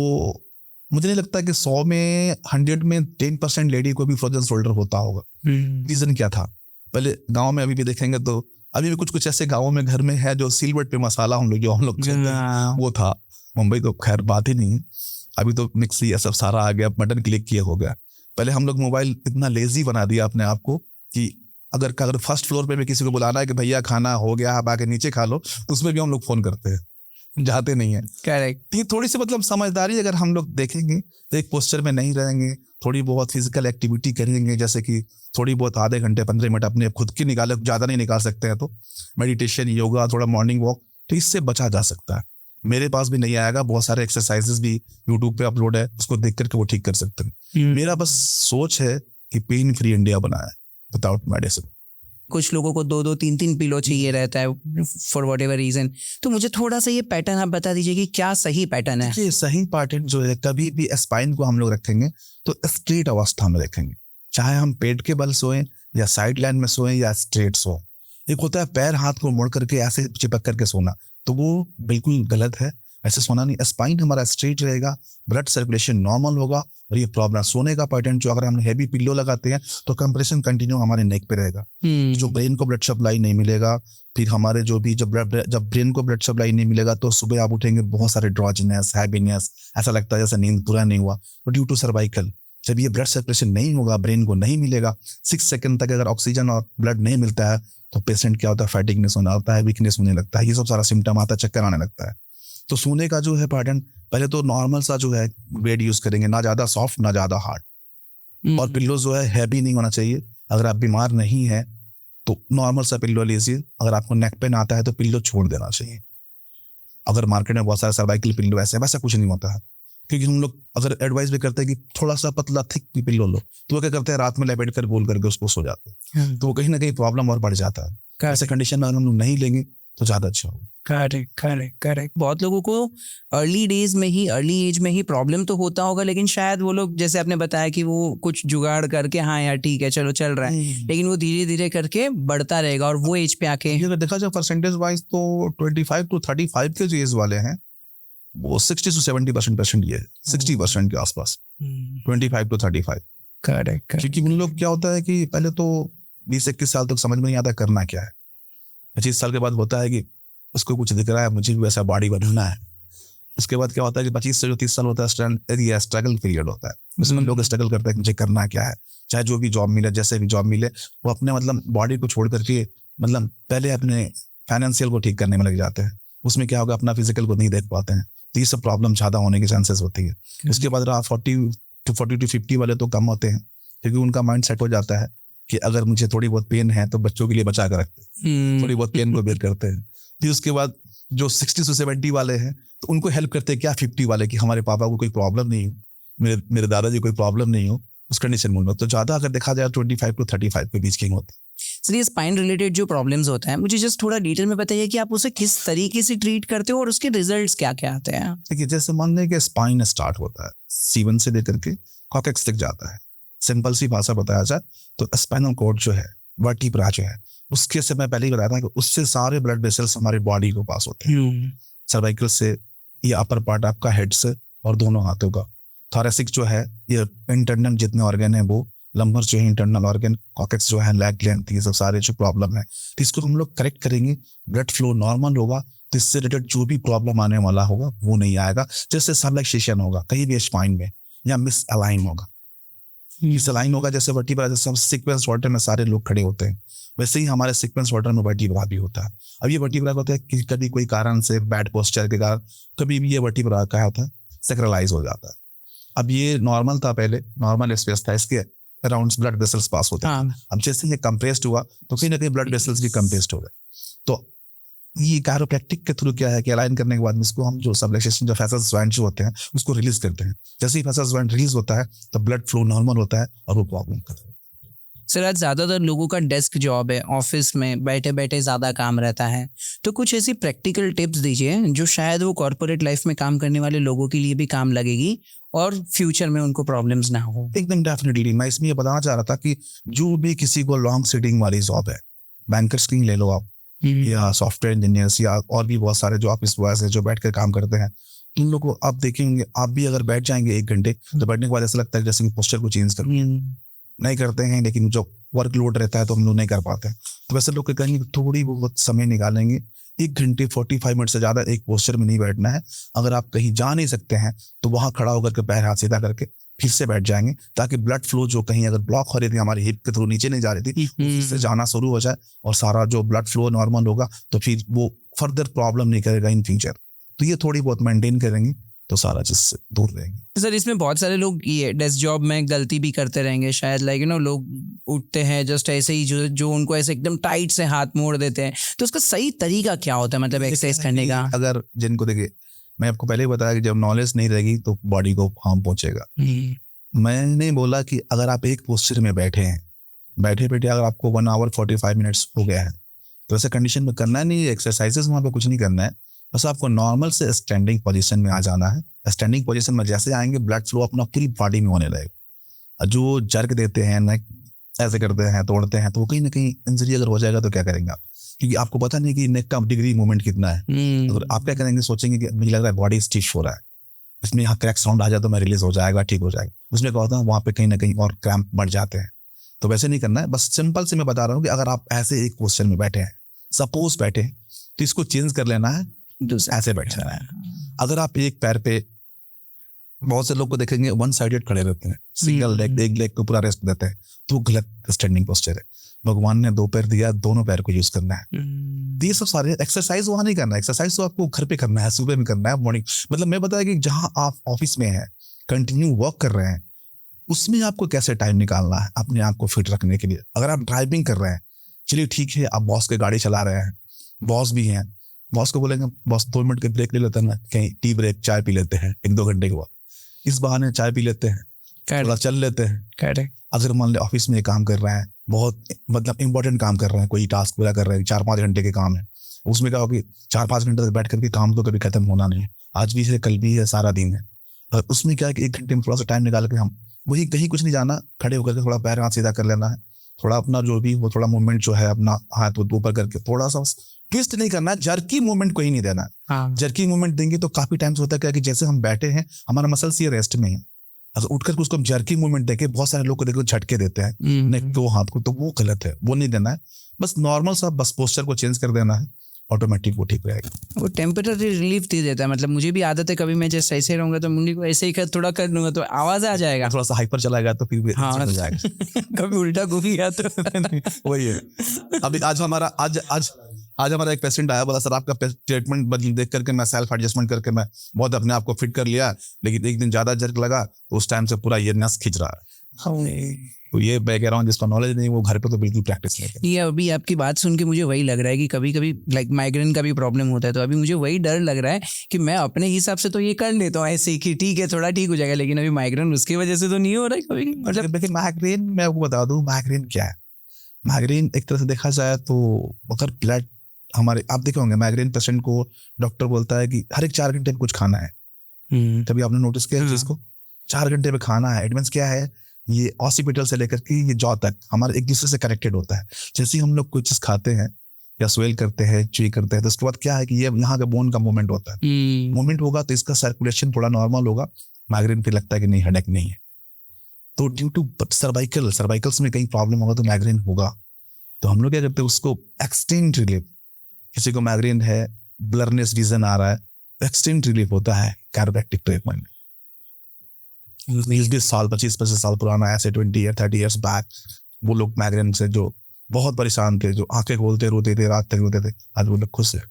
मुझे नहीं लगता कि 100 में 100 में 10% लेडी को भी फ्रोजन शोल्डर होता होगा। रीजन क्या था? पहले गांव में अभी भी देखेंगे तो अभी भी कुछ ऐसे गाँवों में घर में है जो सिलवट पे मसाला हम लोग वो था। मुंबई तो खैर बात ही नहीं, अभी तो मिक्सी ये सब सारा आ गया, बटन क्लिक किए हो गया। पहले हम लोग मोबाइल इतना लेजी बना दिया अपने आप को कि अगर फर्स्ट फ्लोर पे भी किसी को बुलाना है कि भैया खाना हो गया, आप आके नीचे खा लो, तो उसमें भी हम लोग फोन करते हैं, जाते नहीं है। करेक्ट। ये थोड़ी सी मतलब समझदारी अगर हम लोग देखेंगे तो एक पोस्चर में नहीं रहेंगे, थोड़ी बहुत फिजिकल एक्टिविटी करेंगे, जैसे कि थोड़ी बहुत आधे घंटे 15 मिनट अपने खुद की निकाले, ज्यादा नहीं निकाल सकते हैं तो मेडिटेशन, योगा, थोड़ा मॉर्निंग वॉक, तो इससे बचा जा सकता है। मेरे पास भी नहीं आएगा, बहुत सारे एक्सरसाइजेस भी यूट्यूब पे अपलोड है, उसको देख करके वो ठीक कर सकते हैं। मेरा बस सोच है कि पेन फ्री इंडिया बनाए विदाउट मेडिसिन। कुछ लोगों को 2-2, 3-3 पिलो चाहिए रहता है फॉर वॉट एवर रीजन। तो मुझे थोड़ा सा ये पैटर्न आप बता दीजिए कि क्या सही पैटर्न है? ये सही पैटर्न जो है, कभी भी स्पाइन को हम लोग रखेंगे तो स्ट्रेट अवस्था में रखेंगे, चाहे हम पेट के बल सोएं या साइड लाइन में सोएं या स्ट्रेट सो। एक होता है पैर हाथ को मोड़ करके ऐसे चिपक करके सोना, तो वो बिल्कुल गलत है। ऐसे सोना नहीं। स्पाइन हमारा स्ट्रेट रहेगा, ब्लड सर्कुलेशन नॉर्मल होगा। और ये प्रॉब्लम सोने का पैटर्न जो, अगर हम हेवी पिल्लो लगाते हैं तो कंप्रेशन कंटिन्यू हमारे नेक पे रहेगा, जो ब्रेन को ब्लड सप्लाई नहीं मिलेगा। फिर हमारे जो भी जब ब्रेन को ब्लड सप्लाई नहीं मिलेगा तो सुबह आप उठेंगे बहुत सारे ड्रॉजीनेस, हैवीनेस, ऐसा लगता है जैसे नींद पूरा नहीं हुआ, तो ड्यू टू सर्वाइकल। जब ये ब्लड सर्कुलेशन नहीं होगा, ब्रेन को नहीं मिलेगा, 6 सेकंड तक अगर ऑक्सीजन और ब्लड नहीं मिलता है तो पेशेंट क्या होता है, फैटिगनेस होने लगता है, वीकनेस होने लगता है, ये सब सारा सिम्टम आता है, चक्कर आने लगता है। तो सोने का जो है पैटर्न, पहले तो नॉर्मल सा जो है बेड यूज करेंगे, ना ज्यादा सॉफ्ट ना ज्यादा हार्ड, और पिल्लो जो है हैवी नहीं होना चाहिए। अगर आप बीमार नहीं है तो नॉर्मल सा पिल्लो लीजिए। अगर आपको नेक पेन आता है तो पिल्लो छोड़ देना चाहिए। अगर मार्केट में बहुत सारे सर्वाइकल पिल्लो ऐसे, वैसा कुछ नहीं होता है, क्योंकि हम लोग अगर एडवाइस भी करते हैं कि थोड़ा सा पतला थिक पिल्लो लो, तो वो क्या करते हैं, रात में लपेट कर गोल करके उसको सो जाते हैं, तो वो कहीं ना कहीं प्रॉब्लम और बढ़ जाता है। ऐसे कंडीशन में अगर हम लोग नहीं लेंगे तो ज्यादा अच्छा होगा। करेक्ट। बहुत लोगों को अर्ली डेज में ही, अर्ली एज में ही प्रॉब्लम तो होता होगा, लेकिन शायद वो लोग, जैसे आपने बताया कि वो कुछ जुगाड़ करके हाँ यार ठीक है चलो चल रहा है, लेकिन वो धीरे धीरे करके बढ़ता रहेगा और वो एज पे आके, अगर देखा जाए परसेंटेज वाइज तो 25 to 35 के जो एज वाले हैं वो 60 to 70% पेशेंट, ये 60% के आसपास, 25 to 35। करेक्ट। क्योंकि उन लोग क्या होता है कि पहले तो 20-21 साल तक समझ में नहीं आता करना क्या है, 25 साल के बाद होता है कि उसको कुछ दिख रहा है, मुझे भी वैसा बॉडी बनाना है। उसके बाद क्या होता है कि 25 से जो 30 साल होता है स्ट्रगल पीरियड होता है, उसमें लोग स्ट्रगल करते हैं कि मुझे करना क्या है, चाहे जो भी जॉब मिले, जैसे भी जॉब मिले, वो अपने मतलब बॉडी को छोड़ करके मतलब पहले अपने फाइनेंशियल को ठीक करने में लग जाते हैं। उसमें क्या होगा, अपना फिजिकल को नहीं देख पाते हैं, तो ये सब प्रॉब्लम ज्यादा होने की चांसेस होती है। उसके बाद 40 to 50 वाले तो कम होते हैं, क्योंकि उनका माइंड सेट हो जाता है कि अगर मुझे थोड़ी बहुत पेन है तो बच्चों के लिए बचा कर रखते हैं, थोड़ी बहुत पेन को बेर करते हैं। फिर उसके बाद जो 60 से 70 वाले हैं तो उनको हेल्प करते हैं क्या 50 वाले, कि हमारे पापा को कोई प्रॉब्लम नहीं हो, मेरे दादाजी कोई प्रॉब्लम नहीं हो, उस कंडीशन में। तो ज्यादा अगर देखा जाए 25 to 35 के बीच के होते हैं। सर ये स्पाइन रिलेटेड जो प्रॉब्लम्स होता है, मुझे जस्ट थोड़ा डिटेल में बताइए कि आप उसे किस तरीके से ट्रीट करते हो और उसके रिजल्ट्स क्या क्या आते हैं। देखिए, जैसे मान लें कि स्पाइन स्टार्ट होता है C1 से लेकर के कॉर्टेक्स तक जाता है, सिंपल सी भाषा बताया जाए तो स्पाइनल कॉर्ड जो है, वर्टिब्रा जो है, उसके से मैं पहले ही बताया था कि उससे सारे ब्लड वेसल्स हमारे बॉडी को पास होते हैं, सर्वाइकल से, ये अपर पार्ट आपका हेड से और दोनों हाथों का। थोरेसिक जो है ये इंटरनल जितने ऑर्गन है वो, लंबर जो है इंटरनल ऑर्गन, कॉर्टेक्स जो है लेग लेंथ, ये सब सारे जो प्रॉब्लम है, तो इसको हम लोग करेक्ट करेंगे, ब्लड फ्लो नॉर्मल होगा, तो इससे रिलेटेड जो भी प्रॉब्लम आने वाला होगा वो नहीं आएगा। जैसे सबलक्सेशन होगा कहीं भी स्पाइन में, या मिस अलाइन होगा, मिस अलाइन होगा, जैसे वर्टिब्रा, जैसे हम सीक्वेंस वाटर में सारे लोग खड़े होते हैं, वैसे ही हमारे सीक्वेंस वाटर में वर्टिब्रा भी होता है। अब ये वर्टिब्रा होता है कि कभी कोई कारण से, बैड पोस्चर के कारण कभी भी ये वर्टिब्रा क्या होता है, सेक्रलाइज हो जाता है। अब ये नॉर्मल था, पहले नॉर्मल स्पेस था, इसके अराउंड ब्लड वेसल्स पास होते हैं। अब जैसे ये कंप्रेस्ड हुआ तो कहीं ना कहीं ब्लड वेसल्स भी कंप्रेस्ड हो गए। तो ये कैरोप्रैक्टिक के थ्रू क्या है कि अलाइन करने के बाद इसको हम जो सबलक्सेशन, जो फेसस ज्वाइंट जो होते हैं उसको रिलीज करते हैं। जैसे ही फेसस ज्वाइंट रिलीज होता है तो ब्लड फ्लो नॉर्मल होता है और वो प्रॉब्लम खत्म। सर आज ज़्यादातर लोगों का डेस्क जॉब है, ऑफिस में बैठे बैठे ज़्यादा काम रहता है, तो कुछ ऐसी प्रैक्टिकल टिप्स दीजिए जो शायद वो कॉर्पोरेट लाइफ में काम करने वाले लोगों के लिए भी काम लगेगी और फ्यूचर में उनको प्रॉब्लम्स ना हो। एकदम डेफिनेटली, मैं इसमें ये बताना चाह रहा था कि जो भी किसी को लॉन्ग सिटिंग वाली जॉब है, बैंकर्स की ले लो आप, या सॉफ्टवेयर इंजीनियर्स, या और भी बहुत सारे जो ऑफिस बॉयज है जो बैठ कर काम करते हैं, तुम लोग को आप देखेंगे, आप भी अगर बैठ जाएंगे 1 घंटे तो बैठने के बाद ऐसा लगता है जैसे पोस्चर को चेंज कर नहीं करते हैं, लेकिन जो वर्कलोड रहता है तो हम लोग नहीं कर पाते हैं। तो वैसे लोग कहेंगे थोड़ी बहुत समय निकालेंगे, 1 घंटे 45 मिनट से ज्यादा एक पोस्चर में नहीं बैठना है। अगर आप कहीं जा नहीं सकते हैं तो वहां खड़ा होकर के पैर हाथ सीधा करके फिर से बैठ जाएंगे, ताकि ब्लड फ्लो जो कहीं अगर ब्लॉक हो रही थी, हमारी हिप के थ्रू नीचे नहीं जा रही थी, फिर से जाना शुरू हो जाए और सारा जो ब्लड फ्लो नॉर्मल होगा, तो फिर वो फर्दर प्रॉब्लम नहीं करेगा इन फ्यूचर। तो ये थोड़ी बहुत मेंटेन करेंगे तो सारा चीज से दूर रहेंगे। सर इसमें बहुत सारे लोग ये डेस्क जॉब में गलती भी करते रहेंगे शायद, लाइक लोग उठते हैं जस्ट ऐसे ही, जो उनको ऐसे एकदम टाइट से हाथ मोड़ देते हैं, तो उसका सही तरीका क्या होता है, मतलब एक्सरसाइज करने का? अगर जिनको देखिए, मैं आपको पहले ही बताया कि जब नॉलेज नहीं रहेगी तो बॉडी को हार्म पहुंचेगा। मैंने बोला कि अगर आप एक पोस्चर में बैठे हैं, बैठे बैठे अगर आपको 1 hour 45 मिनट्स हो गया है, तो ऐसे कंडीशन में करना नहीं, एक्सरसाइजेस वहाँ पे कुछ नहीं करना है, बस आपको नॉर्मल से स्टैंडिंग पोजीशन में आ जाना है। स्टैंडिंग पोजीशन में जैसे आएंगे ब्लड फ्लो अपना पूरी बॉडी में होने लगेगा। जो जर्क देते हैं, नेक ऐसे करते हैं, तोड़ते हैं, तो वो कहीं ना कहीं इंजरी अगर हो जाएगा तो क्या करेंगे आप, क्योंकि आपको पता नहीं कि नेक का डिग्री मूवमेंट कितना है। अगर आप क्या करेंगे, सोचेंगे कि मुझे लग रहा है बॉडी स्टिफ हो रहा है, इसमें यहाँ क्रैक साउंड आ जाए तो मैं रिलीज हो जाएगा, ठीक हो जाएगा, उसमें क्या होता है वहाँ पे कहीं ना कहीं और क्रैम्प बढ़ जाते हैं। तो वैसे नहीं करना है, बस सिंपल से मैं बता रहा हूँ कि अगर आप ऐसे एक पोस्चर में बैठे हैं, सपोज बैठे हैं, तो इसको चेंज कर लेना है, ऐसे बैठ जाना है। अगर आप एक पैर पे बहुत से लोग को देखेंगे वन साइडेड खड़े रहते हैं, सिंगल लेग, एक लेग को पूरा रेस्ट देते हैं, तो वो गलत स्टैंडिंग पोस्चर है। भगवान ने 2 पैर दिया, दोनों पैर को यूज करना है। तो ये सब सारे एक्सरसाइज वहां नहीं करना है, एक्सरसाइज तो आपको घर पे करना है, सुबह में करना है, मॉर्निंग। मतलब मैं बताया कि जहां आप ऑफिस में है, कंटिन्यू वर्क कर रहे हैं, उसमें आपको कैसे टाइम निकालना है अपने आप को फिट रखने के लिए। अगर आप ड्राइविंग कर रहे हैं, चलिए ठीक है, आप बॉस के गाड़ी चला रहे हैं, बॉस भी हैं, बॉस को बोलेंगे बॉस 2 मिनट के ब्रेक ले लेते हैं ना, कहीं टी ब्रेक, चाय पी लेते हैं 1-2 घंटे के बाद, इस बहाने चाय पी लेते हैं, थोड़ा चल लेते हैं। अगर मान लो ऑफिस में काम कर रहे हैं, बहुत मतलब इंपॉर्टेंट काम कर रहे हैं, कोई टास्क पूरा कर रहे हैं, 4-5 घंटे के काम है, उसमें क्या होगी 4-5 घंटे तक बैठ करके काम तो कभी खत्म होना नहीं है, आज भी है कल भी है, सारा दिन है। और उसमें क्या है कि 1 घंटे में थोड़ा सा टाइम निकाल के हम वही, कहीं कुछ नहीं जाना, खड़े होकर के थोड़ा पैर हाथ सीधा कर लेना है, थोड़ा अपना जो भी वो थोड़ा मूवमेंट जो है अपना हाथ ऊपर करके थोड़ा सा ट्विस्ट नहीं करना, जर्की मूवमेंट को ही नहीं देना। हाँ। जर्की मूवमेंट देंगे तो काफी टाइम से होता है क्या कि जैसे हम बैठे हैं, हमारा मसल्स ये रेस्ट में है, अगर उठकर उसको हम जर्की मूवमेंट देके, बहुत सारे लोग को देखो झटके देते हैं नेक को, हाथ को, तो वो गलत है, वो नहीं देना है। बस नॉर्मल सा बस पोस्चर को चेंज कर देना है, ऑटोमेटिक वो ठीक रहेगा। वो टेम्पररी रिलीफ दे देता है। मतलब मुझे भी आदत है, कभी मैं जैसे ऐसे रहूंगा तो मुंडी को ऐसे ही थोड़ा कर लूंगा तो आवाज आ जाएगा, थोड़ा सा हाइपर चला गया तो फिर भी हाँ, हो जाएगा। कभी उल्टा घूम गया तो वही है। अभी आज हमारा एक पेशेंट आया, बोला सर आपका ट्रीटमेंट देख करके मैं सेल्फ एडजस्टमेंट करके मैं बहुत अपने आप को फिट कर लिया, लेकिन एक दिन ज्यादा जर्क लगा तो उस टाइम से पूरा ये नस खिंच रहा है। तो ये मैं कह रहा हूँ जिसका नॉलेज नहीं वो घर पे तो बिल्कुल प्रैक्टिस नहीं करता। ये अभी आपकी बात सुन के मुझे वही लग रहा है कि कभी कभी लाइक माइग्रेन का भी प्रॉब्लम होता है, तो अभी मुझे वही डर लग रहा है कि मैं अपने हिसाब से तो ये कर लेता हूँ ऐसे कि ठीक है थोड़ा ठीक हो जाएगा, लेकिन अभी माइग्रेन उसकी वजह से तो नहीं हो रहा है कभी। मतलब लेकिन माइग्रेन मैं आपको बता दूं, माइग्रेन क्या है। माइग्रेन एक तरह से देखा जाए तो अगर ब्लड हमारे, आप देखे होंगे माइग्रेन पेशेंट को डॉक्टर बोलता है कि हर एक 4 घंटे में कुछ खाना है। कभी आपने नोटिस किया जिसको 4 घंटे में खाना है, एडवांस क्या है, ये ऑसिपिटल से लेकर के ये जॉ तक हमारे एक दूसरे से कनेक्टेड होता है। जैसे ही हम लोग कोई चीज खाते हैं या स्वेल करते हैं, च्यू करते हैं, तो उसके बाद क्या है कि ये यहाँ का बोन का मूवमेंट होता है, मूवमेंट होगा तो इसका सर्कुलेशन थोड़ा नॉर्मल होगा, माइग्रेन पे लगता है कि नहीं हेडेक नहीं है। तो ड्यू टू सर्वाइकल्स में कहीं प्रॉब्लम होगा तो माइग्रेन होगा। तो हम लोग क्या करते हैं उसको एक्सटेंड रिलीफ, किसी को माइग्रेन है, ब्लरनेस विजन आ रहा है, एक्सटेंड रिलीफ होता है कैरोप्रैक्टिक ट्रीटमेंट। 20 साल 25 साल पुराना ऐसे 20 या 30 ईयर्स बैक वो लोग माइग्रेन से जो बहुत परेशान थे, जो आंखें खोलते रोते थे, रात तक रोते थे, आज वो लोग खुश है।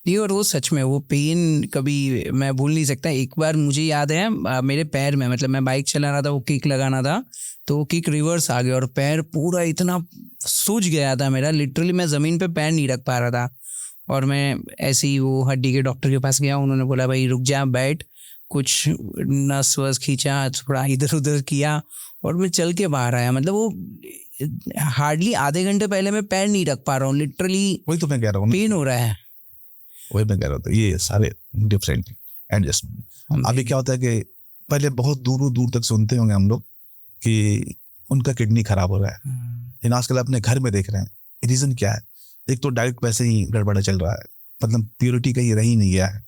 नहीं, और वो सच में वो पेन कभी मैं भूल नहीं सकता। एक बार मुझे याद है मेरे पैर में, मतलब मैं बाइक चला रहा था, वो किक लगाना था तो वो किक रिवर्स आ गया और पैर पूरा इतना सूज गया था मेरा, लिटरली मैं ज़मीन पे पैर नहीं रख पा रहा था। और मैं ऐसे ही वो हड्डी के डॉक्टर के पास गया, उन्होंने बोला भाई रुक जा, बैठ, कुछ नस वस खींचा, थोड़ा इधर उधर किया और मैं चल के बाहर आया। मतलब वो हार्डली आधे घंटे पहले मैं पैर नहीं रख पा रहा हूँ, लिटरली वही तो मैं कह रहा हूँ, पेन हो रहा है। वही मैं कह रहा हूँ, ये सारे डिफरेंट एडजस्टमेंट। अभी क्या होता है कि पहले बहुत दूर दूर तक सुनते होंगे हम लोग कि उनका किडनी खराब हो रहा है, लेकिन आजकल अपने घर में देख रहे हैं। रीजन क्या है, एक तो डाइट वैसे ही गड़बड़ा चल रहा है, मतलब प्योरिटी कहीं रही नहीं गया है।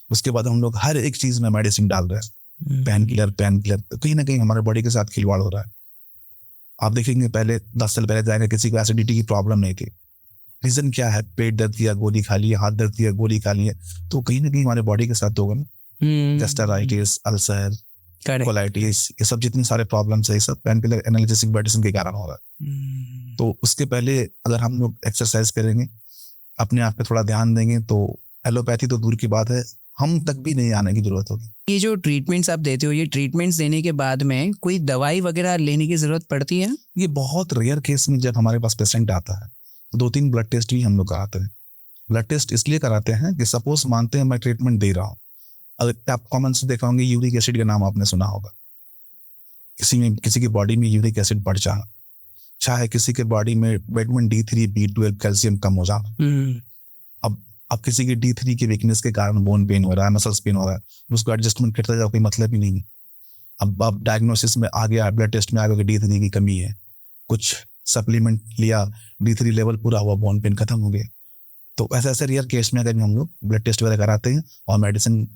उसके बाद हम लोग हर एक चीज में मेडिसिन डाल रहे हैं, पेन किलर, तो कहीं ना कहीं हमारे बॉडी के साथ खिलवाड़ हो रहा है। आप देखेंगे पहले 10 साल पहले जाएंगे, किसी को एसिडिटी की प्रॉब्लम नहीं थी। रीजन क्या है, पेट दर्द किया गोली खा ली, हाथ दर्द किया गोली खा ली, तो कहीं ना कहीं हमारे बॉडी के साथ होगा ना, गैस्ट्राइटिस, अल्सर, कोलाइटिस, ये सब जितने सारे प्रॉब्लम्स है, ये सब पेन किलर एनाल्जेसिक मेडिसिन के कारण हो रहा है। तो उसके पहले अगर हम लोग एक्सरसाइज करेंगे, अपने आप पे थोड़ा ध्यान देंगे, तो एलोपैथी तो दूर की बात है, हम तक भी नहीं आने की जरूरत होगी। ये जो ट्रीटमेंट्स आप देते हो, ये ट्रीटमेंट्स देने के बाद में कोई दवाई वगैरह लेने की जरूरत पड़ती है? ये बहुत रेयर केस में जब हमारे पास पेशेंट आता है तो 2-3 ब्लड टेस्ट भी हम लोग कराते हैं। ब्लड टेस्ट इसलिए कराते हैं कि सपोज मानते हैं मैं ट्रीटमेंट दे रहा हूँ, अगर आप कॉमन से देखा होंगे यूरिक एसिड का नाम आपने सुना होगा, किसी की बॉडी में यूरिक एसिड बढ़ जाना, चाहे किसी के बॉडी में विटामिन D3, B12, कैल्शियम कम हो जाना। अब किसी की D3 की वीकनेस के कारण बोन पेन हो रहा है, मसल्स पेन हो रहा है, उसको एडजस्टमेंट करता जाओ, कोई मतलब ही नहीं है। अब डायग्नोसिस में आ गया, ब्लड टेस्ट में आ गया कि D3 की कमी है, कुछ सप्लीमेंट लिया, D3 लेवल पूरा हुआ, बोन पेन खत्म हो गया। तो ऐसे रेयर केस में अगर हम लोग ब्लड टेस्ट वगैरह कराते हैं, और मेडिसिन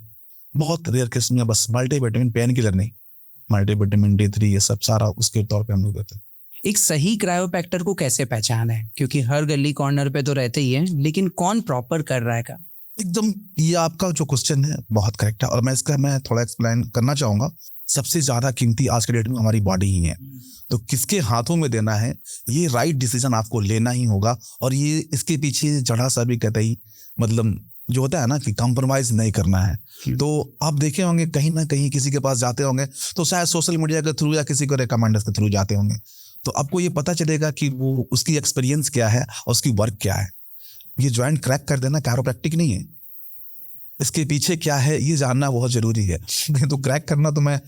बहुत रेयर केस में बस मल्टीविटामिन, पेन किलर नहीं, मल्टीविटामिन D3 ये सब सारा उसके तौर पे हम लोग देते हैं। एक सही क्रायोप्रैक्टर को कैसे पहचान है, क्योंकि हर गली कॉर्नर पे तो रहते ही है, लेकिन कौन प्रॉपर कर रहा है का? एकदम ये आपका जो क्वेश्चन है बहुत करेक्ट है, और मैं थोड़ा एक्सप्लेन करना चाहूंगा। सबसे ज्यादा कीमती आज के डेट में हमारी बॉडी ही है, तो किसके हाथों में देना है, ये राइट डिसीजन आपको लेना ही होगा। और ये इसके पीछे जड़ा सा भी कतई मतलब जो होता है ना कि कॉम्प्रोमाइज नहीं करना है। तो आप देखे होंगे कहीं ना कहीं किसी के पास जाते होंगे तो शायद सोशल मीडिया के थ्रू या किसी को रिकमेंडर्स के थ्रू जाते होंगे, तो आपको ये पता चलेगा कि वो उसकी एक्सपीरियंस क्या है और उसकी वर्क क्या है। ये जॉइंट क्रैक कर देना कैरोप्रैक्टिक नहीं है, इसके पीछे क्या है ये जानना बहुत जरूरी है। तो क्रैक करना तो मैं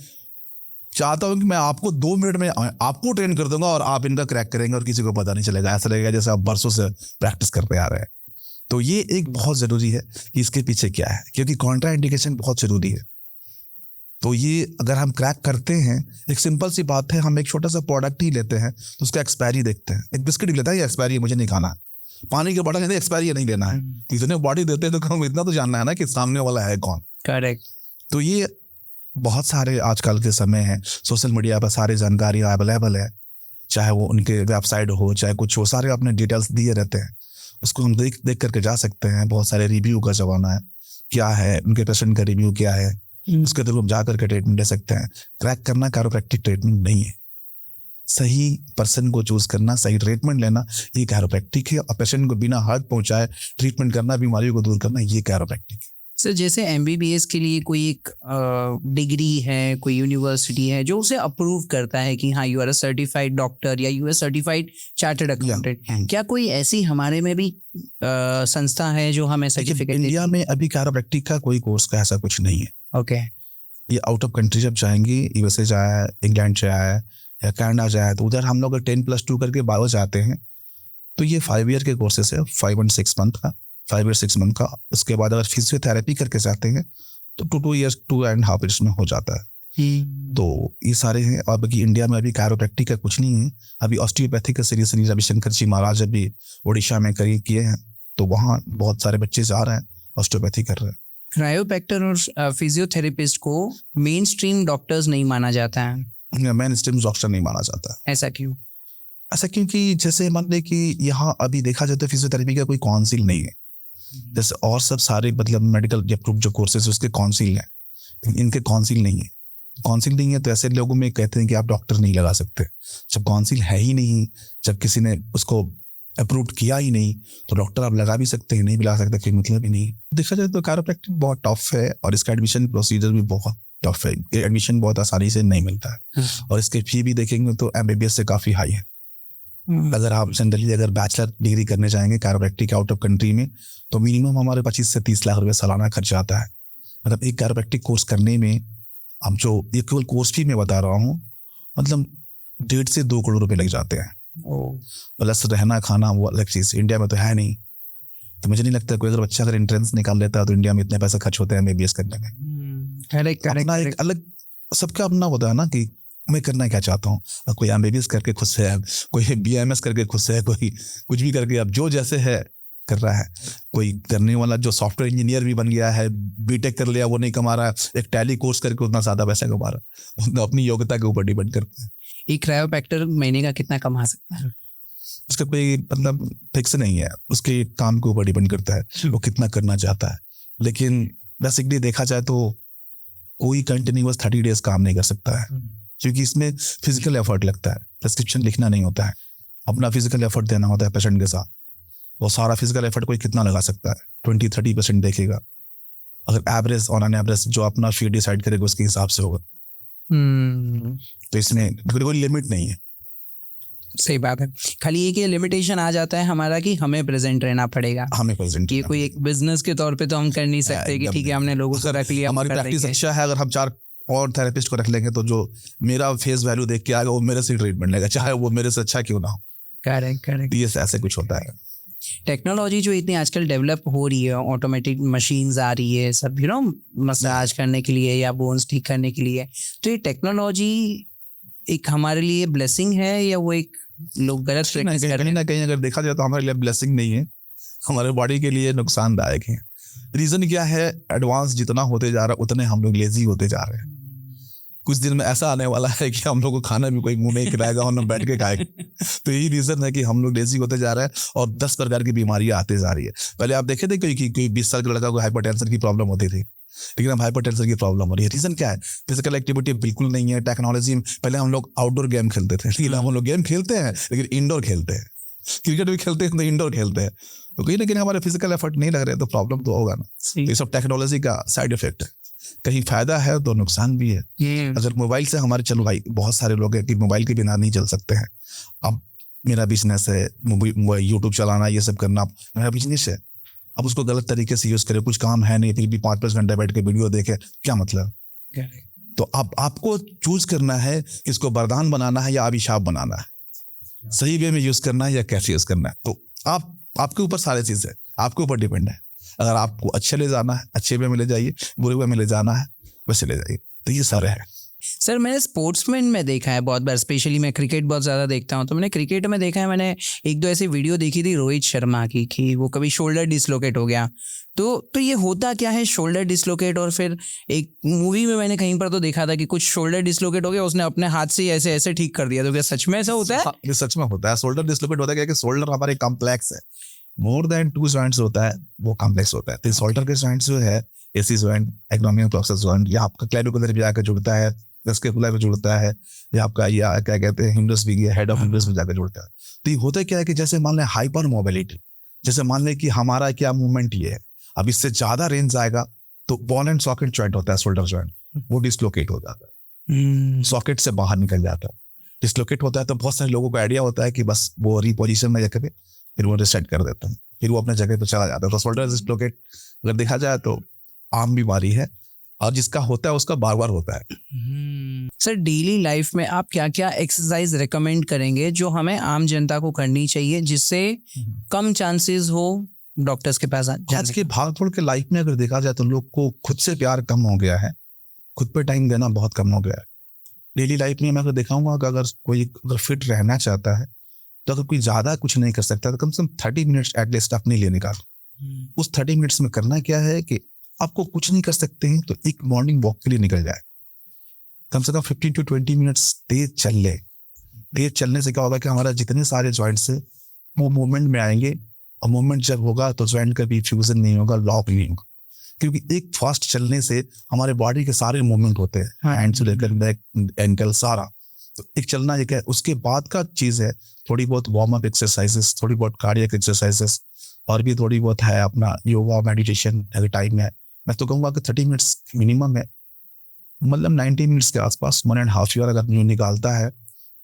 चाहता हूं कि मैं आपको 2 मिनट में आपको ट्रेन कर दूंगा और आप इनका क्रैक करेंगे और किसी को पता नहीं चलेगा, ऐसा लगेगा जैसे आप बरसों से प्रैक्टिस करते आ रहे हैं। तो ये एक बहुत जरूरी है कि इसके पीछे क्या है, क्योंकि कॉन्ट्रा इंडिकेशन बहुत जरूरी है। तो ये अगर हम क्रैक करते हैं, एक सिंपल सी बात है, हम एक छोटा सा प्रोडक्ट ही लेते हैं तो उसका एक्सपायरी देखते हैं। एक बिस्किट ही लेता है, ये एक्सपायरी मुझे नहीं खाना, पानी के बॉटल लेते एक्सपायरी नहीं लेना है, इतने बॉडी देते हैं तो हम इतना तो जानना है ना कि सामने वाला है कौन। करेक्ट। तो ये बहुत सारे आजकल के समय है, सोशल मीडिया पर सारी जानकारी अवेलेबल है, चाहे वो उनके वेबसाइट हो चाहे कुछ हो, सारे अपने डिटेल्स दिए रहते हैं, उसको हम देख करके जा सकते हैं। बहुत सारे रिव्यू का जमाना है, क्या है उनके पेशेंट का रिव्यू क्या है, उसके थ्रू हम जा करके ट्रीटमेंट ले सकते हैं। क्रैक करना कैरोप्रैक्टिक ट्रीटमेंट नहीं है, सही पर्सन को चूज करना, सही ट्रीटमेंट लेना ये कैरोप्रैक्टिक है, और पेशेंट को बिना हार्ट पहुंचाए ट्रीटमेंट करना, बीमारियों को दूर करना ये कैरोप्रैक्टिक है। सर जैसे एमबीबीएस के लिए कोई एक डिग्री है, कोई यूनिवर्सिटी है जो उसे अप्रूव करता है कि हाँ you are a certified doctor या you are certified chartered accountant, क्या कोई ऐसी हमारे में भी संस्था है जो हमें सर्टिफिकेट? इंडिया में अभी कैरोप्रैक्टिक का कोई कोर्स का ऐसा कुछ नहीं है। ओके। ये आउट ऑफ कंट्री जब जाएंगे, यूएसए जाए, इंग्लैंड जाए या कनाडा जाए, तो उधर हम लोग 10+2 करके बायो जाते हैं, तो ये 5 ईयर के कोर्सेस है, 5 और 6 मंथ का, 5 और 6 मंथ का। उसके बाद अगर फिजियोथेरेपी करके जाते हैं तो 2 ईयर्स 2.5 ईयर्स में हो जाता है। तो ये सारे हैं। और बाकी इंडिया में अभी कैरोप्रैक्टिक का कुछ नहीं है। अभी ऑस्टियोपैथी का सीरीज रविशंकर जी महाराज अभी उड़ीसा में किए हैं, तो वहाँ बहुत सारे बच्चे जा रहे हैं, ऑस्टियोपैथी कर रहे हैं। क्रायोप्रैक्टर और फिजियोथेरेपिस्ट को मेन स्ट्रीम डॉक्टर्स नहीं माना जाता है, मेन स्ट्रीम डॉक्टर नहीं माना जाता। ऐसा क्यों? ऐसा क्योंकि जैसे मान लें कि यहाँ अभी देखा जाए तो फिजियोथेरेपी का कोई काउंसिल नहीं है, जैसे और सब सारे मतलब मेडिकल अप्रूव जो कोर्सेज उसके काउंसिल हैं, इनके काउंसिल नहीं है। काउंसिल नहीं है तो ऐसे लोगों में कहते हैं कि आप डॉक्टर नहीं लगा सकते। जब काउंसिल है ही नहीं, जब किसी ने उसको अप्रूव किया ही नहीं, तो डॉक्टर आप लगा भी सकते हैं, नहीं भी लगा सकते, कोई मतलब ही नहीं। देखा जाए तो कैरोप्रैक्टिक बहुत टफ है और इसका एडमिशन प्रोसीजर भी बहुत टफ है। एडमिशन बहुत आसानी से नहीं मिलता है और इसके फी भी देखेंगे तो एमबीबीएस से काफी हाई है। अगर आप जनरली अगर बैचलर डिग्री करने जाएंगे कैरोप्रैक्टिक आउट ऑफ कंट्री में, तो मिनिमम हमारे 25 से 30 लाख रुपए सालाना खर्चा आता है। मतलब एक कैरोप्रैक्टिक कोर्स करने में हम जो ये केवल कोर्स फी में बता रहा हूँ, मतलब 1.5 से 2 करोड़ रुपए लग जाते हैं। प्लस रहना खाना वो अलग चीज, इंडिया में तो है नहीं। तो मुझे नहीं लगता कोई अगर बच्चा अगर एंट्रेंस निकाल लेता है तो इंडिया में इतने पैसे खर्च होते हैं एमबीबीएस करने में। अपना एक अलग सबका अपना होता है ना कि मैं करना क्या चाहता हूँ। कोई एमबीबीएस करके खुश है, कोई बीएमएस करके खुश है, कोई कुछ भी करके अब जो जैसे है कर रहा है। कोई करने वाला जो सॉफ्टवेयर इंजीनियर भी बन गया है, बीटेक कर लिया, वो नहीं कमा रहा है, एक टैली कोर्स करके उतना ज्यादा पैसा कमा रहा है, उतना अपनी योग्यता के ऊपर डिपेंड करता है। एक क्रायोप्रैक्टर महीने का कितना कमा सकता है? उसका कोई मतलब फिक्स नहीं है, उसके काम के ऊपर डिपेंड करता है वो कितना करना चाहता है। लेकिन बेसिकली देखा जाए तो कोई कंटिन्यूअस 30 डेज काम नहीं कर सकता है, क्योंकि इसमें फिजिकल एफर्ट लगता है। प्रेस्क्रिप्शन लिखना नहीं होता है, अपना फिजिकल एफर्ट देना होता है पेशेंट के साथ। वो सारा फिजिकल एफर्ट कोई कितना लगा सकता है, 20-30% देखेगा। अगर एवरेज ऑन एन एवरेज जो अपना फी डिसाइड करेगा उसके हिसाब से होगा। तो इसमें कोई लिमिट नहीं है। सही बात है। खाली एक ये लिमिटेशन आ जाता है हमारा कि हमें प्रेजेंट रहना पड़ेगा, हमें प्रेजेंट। ये कोई एक बिजनेस के तौर पे तो हम कर नहीं सकते कि ठीक है हमने लोगों को रख लिया। हमारी प्रैक्टिस अच्छा है, अगर हम 4 और थेरेपिस्ट को रख लेंगे तो जो मेरा फेस वैल्यू देख के आएगा वो मेरे से ट्रीटमेंट लेगा, चाहे वो मेरे से अच्छा क्यों ना हो। करेक्ट। ये ऐसे कुछ होता है। टेक्नोलॉजी जो इतनी आजकल डेवलप हो रही है, ऑटोमेटिक मशीन्स आ रही है सब मसाज करने के लिए या बोन्स ठीक करने के लिए, तो ये टेक्नोलॉजी एक हमारे लिए ब्लेसिंग है या वो एक लोग गलत प्रैक्टिस कर रहे हैं? कहीं ना कहीं अगर देखा जाए तो हमारे लिए ब्लेसिंग नहीं है, हमारे बॉडी के लिए नुकसानदायक है। रीजन क्या है, एडवांस जितना होते जा रहा है उतने हम लोग लेजी होते जा रहे हैं। कुछ दिन में ऐसा आने वाला है कि हम लोग को खाना भी कोई मुंह में खिलाएगा और हम बैठ के खाएंगे। तो यही रीजन है कि हम लोग लेजी होते जा रहे हैं और 10 प्रकार की बीमारियां आते जा रही है। पहले आप देखे थे कोई 20 साल का लड़का को हाइपरटेंशन की प्रॉब्लम होती थी, लेकिन अब हाइपरटेंशन की प्रॉब्लम हो रही है। रीजन क्या है? फिजिकल एक्टिविटी बिल्कुल नहीं है, टेक्नोलॉजी। पहले हम लोग आउटडोर गेम खेलते थे, लेकिन हम लोग गेम खेलते हैं लेकिन इंडोर खेलते हैं। क्रिकेट भी खेलते हैं तो इंडोर खेलते हैं, तो कहीं ना कहीं हमारे फिजिकल एफर्ट नहीं लग रहे तो प्रॉब्लम तो होगा ना। ये सब टेक्नोलॉजी का साइड इफेक्ट है, कहीं फायदा है तो नुकसान भी है। अगर मोबाइल से हमारे, चलो भाई बहुत सारे लोग हैं कि मोबाइल के बिना नहीं चल सकते हैं। अब मेरा बिजनेस है, यूट्यूब चलाना, ये सब करना मेरा बिजनेस है। अब उसको गलत तरीके से यूज करे, कुछ काम है नहीं फिर भी 5-5 घंटे बैठ के वीडियो देखे, क्या मतलब? तो अब आपको चूज करना है इसको वरदान बनाना है या अभिशाप बनाना है, सही वे में यूज करना है या कैसे यूज करना है। तो आपके ऊपर सारे चीज है, आपके ऊपर डिपेंड है। अगर आपको अच्छे ले जाना है अच्छे वे में ले जाइए, बुरे वे में ले जाना है वैसे ले जाइए। तो ये सारे है। सर मैंने स्पोर्ट्समैन में देखा है बहुत बार, स्पेशली मैं क्रिकेट बहुत ज़्यादा देखता हूँ, तो मैंने क्रिकेट में देखा है, मैंने 1-2 ऐसी वीडियो देखी थी रोहित शर्मा की कि वो कभी शोल्डर डिसलोकेट हो गया। तो ये होता क्या है शोल्डर डिसलोकेट? और फिर एक मूवी में मैंने कहीं पर तो देखा था कि कुछ शोल्डर डिसलोकेट हो गया, उसने अपने हाथ से ही ऐसे ऐसे ठीक कर दिया। तो क्या सच में ऐसा होता है? ये सच में होता है। शोल्डर डिसलोकेट होता है कि शोल्डर हमारे कॉम्प्लेक्स है, मोर देन 2 जॉइंट्स होता है, वो कॉम्प्लेक्स होता है। तो शोल्डर के जॉइंट्स जो है, AC joint, acromial plexus joint, या आपका क्लैविकुलर भी जाकर जुड़ता है, स्कैपुला में जुड़ता है, या आपका या क्या कहते हैं हिम्बस भी, हेड ऑफ हिम्बस में जाकर जुड़ता है। तो ये होता क्या है कि जैसे मान लें हाइपर मोबिलिटी, जैसे मान लें कि हमारा क्या मूवमेंट ये है, अब इससे ज्यादा रेंज आएगा तो बॉल एंड सॉकेट जॉइंट होता है, शोल्डर जॉइंट, वो डिसलोकेट हो जाता है, सॉकेट से बाहर निकल जाता है। डिसलोकेट होता है तो बहुत सारे लोगों को आइडिया होता है कि बस वो रिपोजिशन में जाकर फिर वो रिसेट कर देते हैं, फिर वो अपने जगह पर चला जाता है। तो शोल्डर डिसलोकेट अगर देखा जाए तो आम बीमारी है, और जिसका होता है उसका बार बार होता है। सर डेली लाइफ में आप क्या क्या एक्सरसाइज रेकमेंड करेंगे जो हमें आम जनता को करनी चाहिए, जिससे कम चांसेस हो डॉक्टर्स के पास जाने? आज के भागदौड़ के लाइफ में अगर देखा जाए तो लोग को खुद से प्यार कम हो गया है, खुद पे टाइम देना बहुत कम हो गया है। डेली लाइफ में मैं अगर दिखाऊंगा कि अगर कोई फिट रहना चाहता है तो अगर कोई ज्यादा कुछ नहीं कर सकता तो कम से कम 30 मिनट्स एटलीस्ट अपने लिए निकालो। उस 30 मिनट्स में करना क्या है कि आपको कुछ नहीं कर सकते हैं तो एक मॉर्निंग वॉक के लिए निकल जाए, कम से कम 15 to 20 मिनट्स तेज चल ले। तेज चलने से क्या होगा कि हमारा जितने सारे जॉइंट्स है वो मूवमेंट में आएंगे, और मूवमेंट जब होगा तो जॉइंट का भी फ्यूजन नहीं होगा, लॉक नहीं होगा। क्योंकि एक फास्ट चलने से हमारे बॉडी के सारे मूवमेंट होते हैं, हैंड से लेकर बैक, एंकल, सारा। तो एक चलना एक है, उसके बाद का चीज है थोड़ी बहुत वार्म अप एक्सरसाइजेस, थोड़ी बहुत कार्डियक एक्सरसाइजेस, और भी थोड़ी बहुत है अपना योगा मेडिटेशन। अगर टाइम है मैं तो कहूँगा कि 30 मिनट्स मिनिमम है, मतलब 90 मिनट्स के आसपास, 1.5 ईयर अगर न्यू निकालता है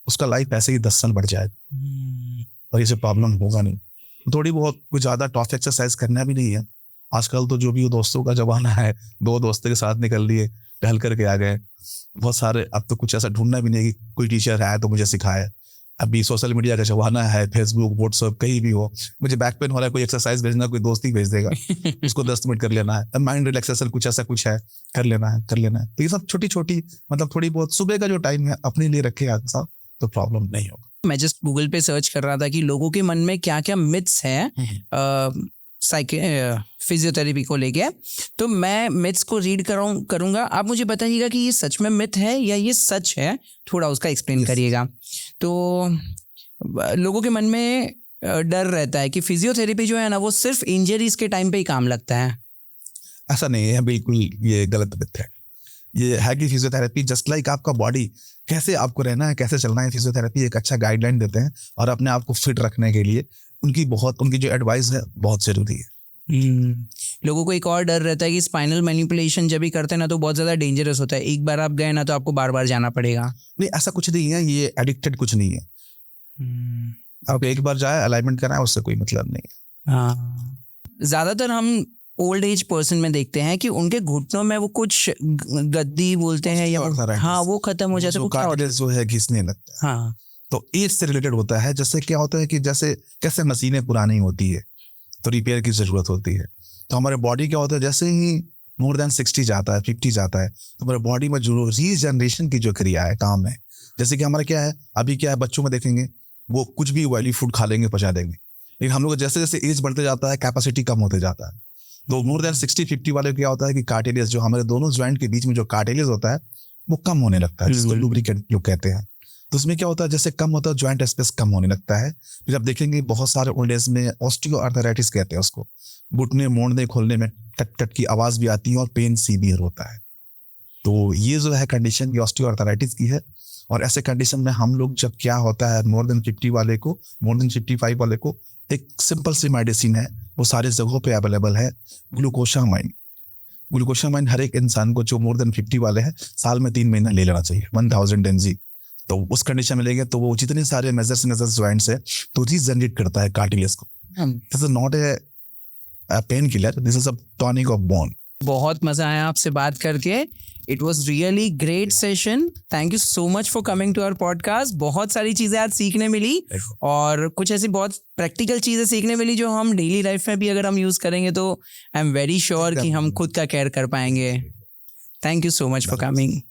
उसका लाइफ ऐसे ही 10 साल बढ़ जाएगा और इसे प्रॉब्लम होगा नहीं। थोड़ी बहुत कुछ ज़्यादा टफ एक्सरसाइज करना भी नहीं है। आजकल तो जो भी दोस्तों का जमाना है, 2 दोस्तों के साथ निकल लिए, टहल करके आ गए। बहुत सारे, अब तो कुछ ऐसा ढूंढना भी नहीं कि कोई टीचर है तो मुझे सिखाए। अभी सोशल मीडिया का जमाना है, फेसबुक, व्हाट्सएप, कहीं भी हो, मुझे बैक पेन हो रहा है, कोई एक्सरसाइज भेजना, कोई दोस्त ही भेज देगा, उसको 10 मिनट कर लेना है। माइंड रिलैक्सेशन कुछ ऐसा कुछ है, कर लेना है। तो ये सब छोटी छोटी, मतलब थोड़ी बहुत सुबह का जो टाइम है अपने लिए रखेगा साहब, तो प्रॉब्लम नहीं होगा। मैं जस्ट गूगल पे सर्च कर रहा था कि लोगों के मन में क्या क्या मिथ्स हैं फिजियोथेरेपी को लेके, तो मैं मिथ्स को रीड करूंगा। आप मुझे बताइएगा कि ये सच में मिथ है या ये सच है, थोड़ा उसका एक्सप्लेन करिएगा। तो लोगों के मन में डर रहता है कि फिजियोथेरेपी जो है ना वो सिर्फ इंजरीज के टाइम पे ही काम लगता है। ऐसा नहीं है, बिल्कुल ये गलत मिथ है। ये है कि फिजियोथेरेपी जस्ट लाइक आपका बॉडी, कैसे आपको रहना है, कैसे चलना है, फिजियोथेरेपी एक अच्छा गाइडलाइन देते हैं, और अपने आप को फिट रखने के लिए उनकी जो एडवाइस है बहुत जरूरी है। लोगों को एक और डर रहता है कि स्पाइनल मैनिपुलेशन जब भी करते हैं ना तो बहुत ज्यादा डेंजरस होता है, एक बार आप गए ना तो आपको बार बार जाना पड़ेगा। नहीं, ऐसा कुछ नहीं है, ये एडिक्टेड कुछ नहीं है। आप एक बार जाए, अलाइनमेंट कराए, उससे कोई मतलब नहीं है। हाँ, ज्यादातर हम ओल्ड एज पर्सन में देखते हैं कि उनके घुटनों में वो कुछ गद्दी बोलते हैं या हाँ वो खत्म हो जाता है, कार्टिलेज जो है घिसने लगता है। हाँ, तो एज से रिलेटेड होता है। जैसे क्या होता है कि जैसे कैसे मशीनें पुरानी होती है तो रिपेयर की जरूरत होती है, तो हमारे बॉडी क्या होता है जैसे ही मोर देन 60 जाता है, 50 जाता है, तो हमारे बॉडी में जो रीजनरेशन की जो क्रिया है, काम है, जैसे कि हमारा क्या है, अभी क्या है, बच्चों में देखेंगे वो कुछ भी ऑयली फूड खा लेंगे, पचा देंगे, लेकिन हम लोग जैसे जैसे एज बढ़ते जाता है कैपेसिटी कम होते जाता है। तो मोर देन 60-50 वाले क्या होता है कि कार्टिलेज, जो हमारे दोनों ज्वाइंट के बीच में जो कार्टिलेज होता है वो कम होने लगता है, जिसको हम्म। लुब्रिकेंट लोग कहते हैं। तो उसमें क्या होता है, जैसे कम होता है जॉइंट स्पेस कम होने लगता है। फिर आप देखेंगे बहुत सारे ओल्ड एज में ऑस्टियोआर्थराइटिस कहते हैं उसको, घुटने मोड़ने खोलने में टट टट की आवाज भी आती है और पेन सीवियर होता है। तो ये जो है कंडीशन, ये ऑस्टियोआर्थराइटिस की है। और ऐसे कंडीशन में हम लोग जब क्या होता है, मोर देन 55 वाले को एक सिंपल सी मेडिसिन है, वो सारे जगहों पे अवेलेबल है, ग्लूकोसामाइन। ग्लूकोसामाइन हर एक इंसान को जो मोर देन 50 वाले हैं साल में 3 महीना ले लेना चाहिए, 1000 mg। तो उस कंडीशन में लेंगे तो वो जितने सारे मेजर्स जॉइंट्स है तो रीजनरेट करता है कार्टिलेज को। This is not a pain killer, this is a tonic of bone. बहुत मजा आया आपसे बात करके। It was really great session. Thank you so much for coming to our podcast. बहुत सारी चीजें आज सीखने मिली और कुछ ऐसी बहुत प्रैक्टिकल चीजें सीखने मिली जो हम डेली लाइफ में भी अगर हम यूज करेंगे तो आई एम वेरी श्योर कि हम खुद का केयर कर पाएंगे। Thank you so much for coming.